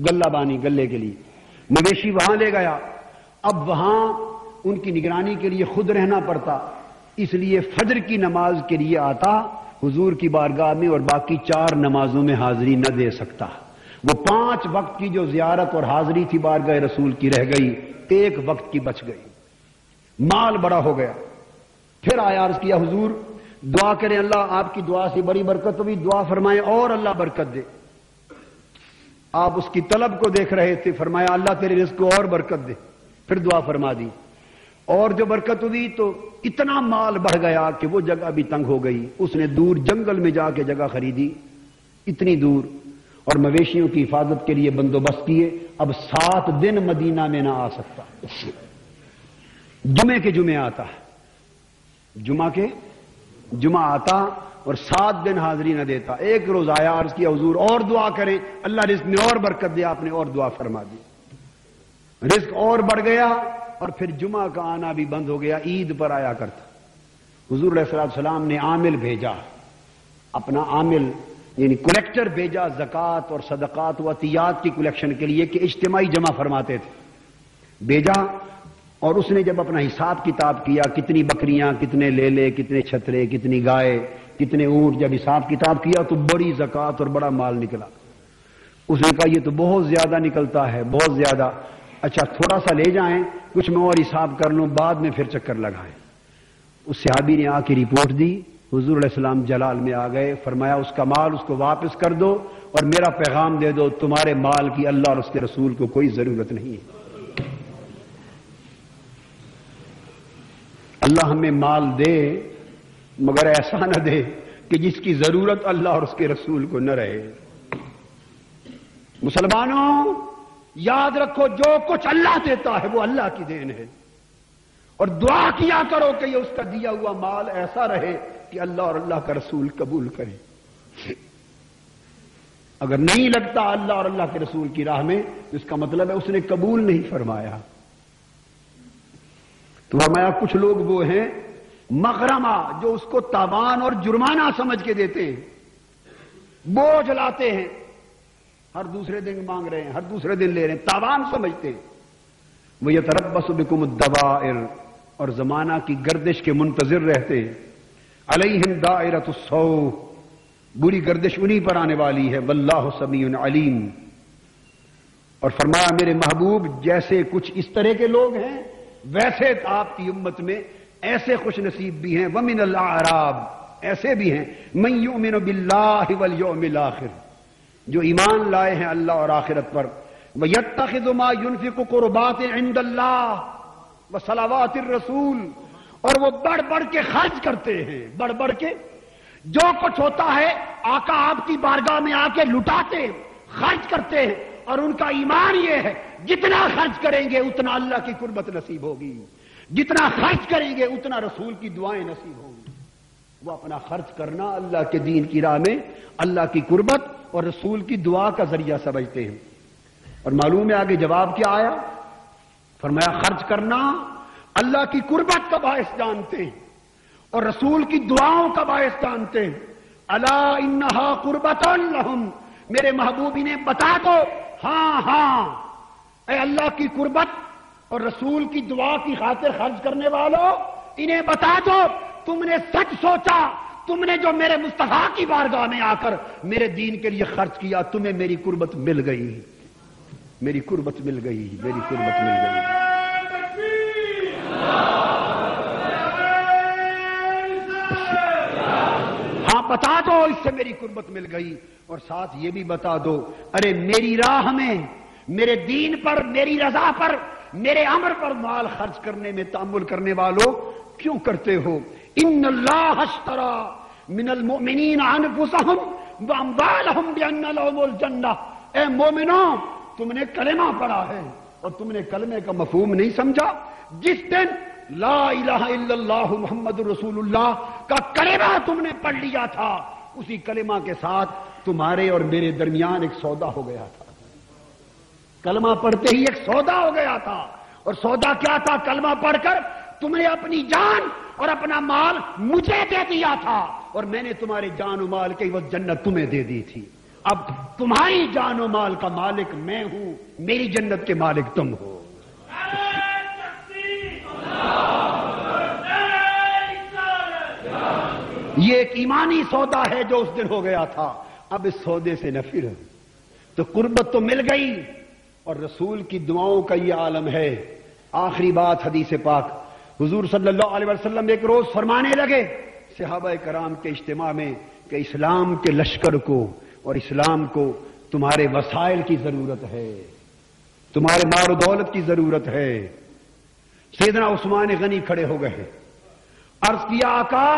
گلہ بانی گلے کے لیے، مویشی وہاں لے گیا۔ اب وہاں ان کی نگرانی کے لیے خود رہنا پڑتا، اس لیے فجر کی نماز کے لیے آتا حضور کی بارگاہ میں اور باقی 4 نمازوں میں حاضری نہ دے سکتا۔ وہ 5 وقت کی جو زیارت اور حاضری تھی بارگاہ رسول کی رہ گئی، 1 وقت کی بچ گئی، مال بڑا ہو گیا۔ پھر آیا عرض کیا حضور دعا کریں اللہ آپ کی دعا سے بڑی برکت ہوئی، دعا فرمائیں اور اللہ برکت دے۔ آپ اس کی طلب کو دیکھ رہے تھے، فرمایا اللہ تیرے رزق کو اور برکت دے، پھر دعا فرما دی، اور جو برکت ہوئی تو اتنا مال بڑھ گیا کہ وہ جگہ بھی تنگ ہو گئی، اس نے دور جنگل میں جا کے جگہ خریدی، اتنی دور، اور مویشیوں کی حفاظت کے لیے بندوبست کیے۔ اب 7 دن مدینہ میں نہ آ سکتا، جمعے کے جمعے آتا، جمعہ آتا اور 7 دن حاضری نہ دیتا۔ ایک روز آیا عرض کیا حضور اور دعا کریں اللہ رزق میں اور برکت دے، آپ نے اور دعا فرما دی، رزق اور بڑھ گیا، اور پھر جمعہ کا آنا بھی بند ہو گیا، عید پر آیا کرتا۔ حضور علیہ السلام نے عامل بھیجا، اپنا عامل یعنی کلیکٹر بھیجا زکوٰۃ اور صدقات و عطیات کی کلیکشن کے لیے کہ اجتماعی جمع فرماتے تھے، بھیجا، اور اس نے جب اپنا حساب کتاب کیا کتنی بکریاں، کتنے لیلے، کتنے چھترے، کتنی گائے، کتنے اونٹ، جب حساب کتاب کیا تو بڑی زکوٰۃ اور بڑا مال نکلا۔ اس نے کہا یہ تو بہت زیادہ نکلتا ہے، بہت زیادہ، اچھا تھوڑا سا لے جائیں، کچھ میں اور حساب کر لوں، بعد میں پھر چکر لگائیں۔ اس صحابی نے آ کے رپورٹ دی، حضور علیہ السلام جلال میں آ گئے، فرمایا اس کا مال اس کو واپس کر دو اور میرا پیغام دے دو تمہارے مال کی اللہ اور اس کے رسول کو کوئی ضرورت نہیں ہے۔ اللہ ہمیں مال دے مگر ایسا نہ دے کہ جس کی ضرورت اللہ اور اس کے رسول کو نہ رہے۔ مسلمانوں یاد رکھو جو کچھ اللہ دیتا ہے وہ اللہ کی دین ہے، اور دعا کیا کرو کہ یہ اس کا دیا ہوا مال ایسا رہے کہ اللہ اور اللہ کا رسول قبول کرے۔ اگر نہیں لگتا اللہ اور اللہ کے رسول کی راہ میں تو اس کا مطلب ہے اس نے قبول نہیں فرمایا۔ تو فرمایا کچھ لوگ وہ ہیں مغرمہ جو اس کو تاوان اور جرمانہ سمجھ کے دیتے ہیں، بوجھ لاتے ہیں، ہر دوسرے دن مانگ رہے ہیں، ہر دوسرے دن لے رہے ہیں، تاوان سمجھتے ہیں۔ وَيَتَرَبَّصُ بِكُمُ الدَّوَائِرُ، اور زمانہ کی گردش کے منتظر رہتے. علیہم دائرۃ السوء، بری گردش انہی پر آنے والی ہے. واللہ سمیع علیم. اور فرمایا میرے محبوب جیسے کچھ اس طرح کے لوگ ہیں ویسے آپ کی امت میں ایسے خوش نصیب بھی ہیں. ومن الاعراب، ایسے بھی ہیں من یؤمن باللہ والیوم الآخر، جو ایمان لائے ہیں اللہ اور آخرت پر. وَيَتَّخِذُ مَا يُنْفِقُ قُرُبَاتٍ عِنْدَ اللَّهِ وَصَلَوَاتِ الرَّسُولِ، اور وہ بڑھ بڑھ کے خرچ کرتے ہیں، بڑھ بڑھ کے جو کچھ ہوتا ہے آقا آپ کی بارگاہ میں آ کے لٹاتے خرچ کرتے ہیں. اور ان کا ایمان یہ ہے جتنا خرچ کریں گے اتنا اللہ کی قربت نصیب ہوگی، جتنا خرچ کریں گے اتنا رسول کی دعائیں نصیب ہوں گی. وہ اپنا خرچ کرنا اللہ کے دین کی راہ میں اللہ کی قربت اور رسول کی دعا کا ذریعہ سمجھتے ہیں. اور معلوم ہے آگے جواب کیا آیا؟ فرمایا خرچ کرنا اللہ کی قربت کا باعث جانتے ہیں اور رسول کی دعاؤں کا باعث جانتے ہیں. الا انہا قربۃ لہم، میرے محبوب انہیں بتا دو، ہاں ہاں اے اللہ کی قربت اور رسول کی دعا کی خاطر خرچ کرنے والوں، انہیں بتا دو تم نے سچ سوچا، تم نے جو میرے مصطفیٰ کی بارگاہ میں آ کر میرے دین کے لیے خرچ کیا، تمہیں میری قربت مل گئی، میری قربت مل گئی، میری قربت مل گئی. ہاں بتا دو اس سے میری قربت مل گئی. اور ساتھ یہ بھی بتا دو ارے میری راہ میں، میرے دین پر، میری رضا پر، میرے امر پر مال خرچ کرنے میں تأمل کرنے والوں کیوں کرتے ہو؟ ان اللہ اشترى من المؤمنین انفسهم واموالهم بان لهم الجنہ. اے مومنوں تم نے کلمہ پڑھا ہے اور تم نے کلمے کا مفہوم نہیں سمجھا. جس دن لا الہ الا اللہ محمد رسول اللہ کا کلمہ تم نے پڑھ لیا تھا، اسی کلمہ کے ساتھ تمہارے اور میرے درمیان ایک سودا ہو گیا تھا. کلمہ پڑھتے ہی ایک سودا ہو گیا تھا. اور سودا کیا تھا؟ کلمہ پڑھ کر تم نے اپنی جان اور اپنا مال مجھے دے دیا تھا اور میں نے تمہارے جان و مال کی وہ جنت تمہیں دے دی تھی. اب تمہاری جان و مال کا مالک میں ہوں، میری جنت کے مالک تم ہو. یہ ایک ایمانی سودا ہے جو اس دن ہو گیا تھا. اب اس سودے سے نہ پھر. تو قربت تو مل گئی اور رسول کی دعاؤں کا یہ عالم ہے. آخری بات حدیث پاک، حضور صلی اللہ علیہ وسلم ایک روز فرمانے لگے صحابہ کرام کے اجتماع میں کہ اسلام کے لشکر کو اور اسلام کو تمہارے وسائل کی ضرورت ہے، تمہارے مال و دولت کی ضرورت ہے. سیدنا عثمان غنی کھڑے ہو گئے، عرض کیا آقا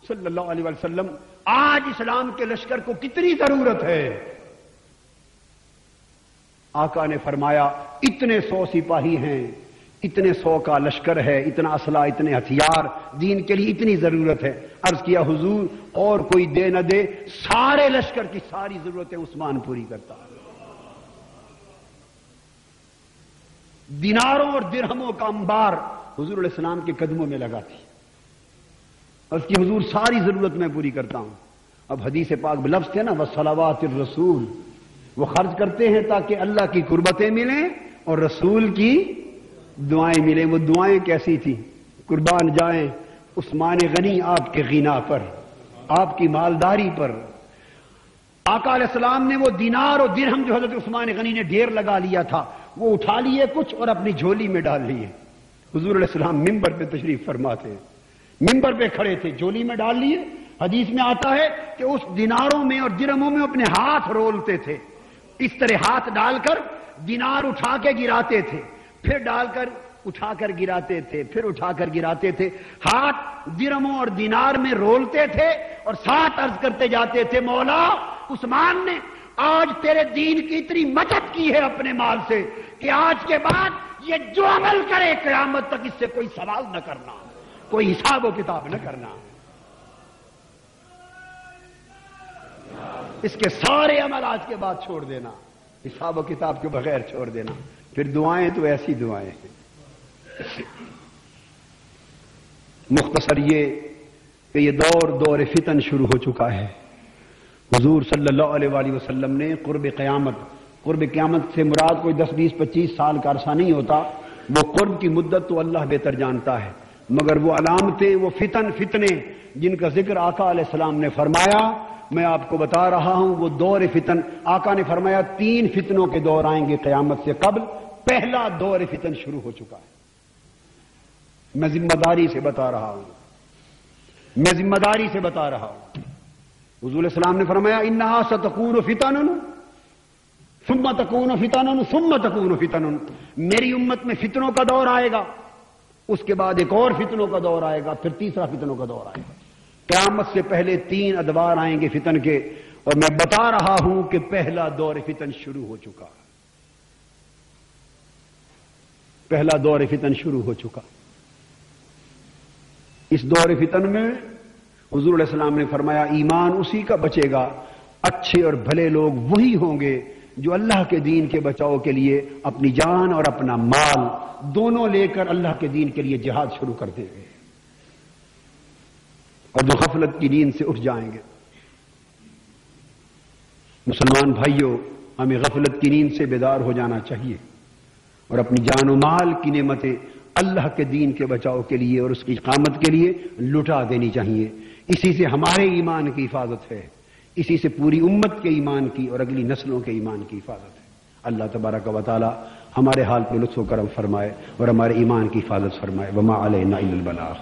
صلی اللہ علیہ وسلم آج اسلام کے لشکر کو کتنی ضرورت ہے؟ آقا نے فرمایا اتنے 100 سپاہی ہیں، اتنے 100 کا لشکر ہے، اتنا اسلحہ، اتنے ہتھیار، دین کے لیے اتنی ضرورت ہے. عرض کیا حضور اور کوئی دے نہ دے، سارے لشکر کی ساری ضرورتیں عثمان پوری کرتا. دیناروں اور درہموں کا انبار حضور علیہ السلام کے قدموں میں لگا تھی. اس کی حضور ساری ضرورت میں پوری کرتا ہوں. اب حدیث پاک میں لفظ تھے نا وصلوات الرسول، وہ خرچ کرتے ہیں تاکہ اللہ کی قربتیں ملیں اور رسول کی دعائیں ملیں. وہ دعائیں کیسی تھی؟ قربان جائیں عثمان غنی آپ کے غنا پر، آپ کی مالداری پر. آقا علیہ السلام نے وہ دینار اور درہم جو حضرت عثمان غنی نے ڈھیر لگا لیا تھا وہ اٹھا لیے کچھ اور اپنی جھولی میں ڈال لیے. حضور علیہ السلام منبر پہ تشریف فرماتے، منبر پہ کھڑے تھے، جھولی میں ڈال لیے. حدیث میں آتا ہے کہ اس دیناروں میں اور درہموں میں اپنے ہاتھ رولتے تھے. اس طرح ہاتھ ڈال کر دینار اٹھا کے گراتے تھے، پھر ڈال کر اٹھا کر گراتے تھے، پھر اٹھا کر گراتے تھے. ہاتھ درہموں اور دینار میں رولتے تھے اور ساتھ عرض کرتے جاتے تھے مولا عثمان نے آج تیرے دین کی اتنی مدد کی ہے اپنے مال سے کہ آج کے بعد یہ جو عمل کرے قیامت تک اس سے کوئی سوال نہ کرنا، کوئی حساب و کتاب نہ کرنا. اس کے سارے عمل آج کے بعد چھوڑ دینا، حساب و کتاب کے بغیر چھوڑ دینا. پھر دعائیں تو ایسی دعائیں ہیں. مختصر یہ کہ یہ دور فتن شروع ہو چکا ہے. حضور صلی اللہ علیہ وآلہ وسلم نے قرب قیامت سے مراد کوئی 10 20 25 سال کا عرصہ نہیں ہوتا، وہ قرب کی مدت تو اللہ بہتر جانتا ہے، مگر وہ علامتیں، وہ فتنے جن کا ذکر آقا علیہ السلام نے فرمایا، میں آپ کو بتا رہا ہوں وہ دور فتن. آقا نے فرمایا 3 فتنوں کے دور آئیں گے قیامت سے قبل. پہلا دور فتن شروع ہو چکا ہے. میں ذمہ داری سے بتا رہا ہوں، میں ذمہ داری سے بتا رہا ہوں. حضور علیہ السلام نے فرمایا انہا ستکون فتن ثم تکون فتن ثم تکون فتن. میری امت میں فتنوں کا دور آئے گا، اس کے بعد ایک اور فتنوں کا دور آئے گا، پھر تیسرا فتنوں کا دور آئے گا. قیامت سے پہلے 3 ادوار آئیں گے فتن کے، اور میں بتا رہا ہوں کہ پہلا دور فتن شروع ہو چکا. پہلا دور فتن شروع ہو چکا. اس دور فتن میں حضور علیہ السلام نے فرمایا ایمان اسی کا بچے گا، اچھے اور بھلے لوگ وہی ہوں گے جو اللہ کے دین کے بچاؤ کے لیے اپنی جان اور اپنا مال دونوں لے کر اللہ کے دین کے لیے جہاد شروع کر دیں گے، اور جو غفلت کی نیند سے اٹھ جائیں گے. مسلمان بھائیوں، ہمیں غفلت کی نیند سے بیدار ہو جانا چاہیے اور اپنی جان و مال کی نعمتیں اللہ کے دین کے بچاؤ کے لیے اور اس کی اقامت کے لیے لٹا دینی چاہیے. اسی سے ہمارے ایمان کی حفاظت ہے، اسی سے پوری امت کے ایمان کی اور اگلی نسلوں کے ایمان کی حفاظت ہے. اللہ تبارک و تعالی ہمارے حال پہ لطف و کرم فرمائے اور ہمارے ایمان کی حفاظت فرمائے. وما علینا الا البلاغ.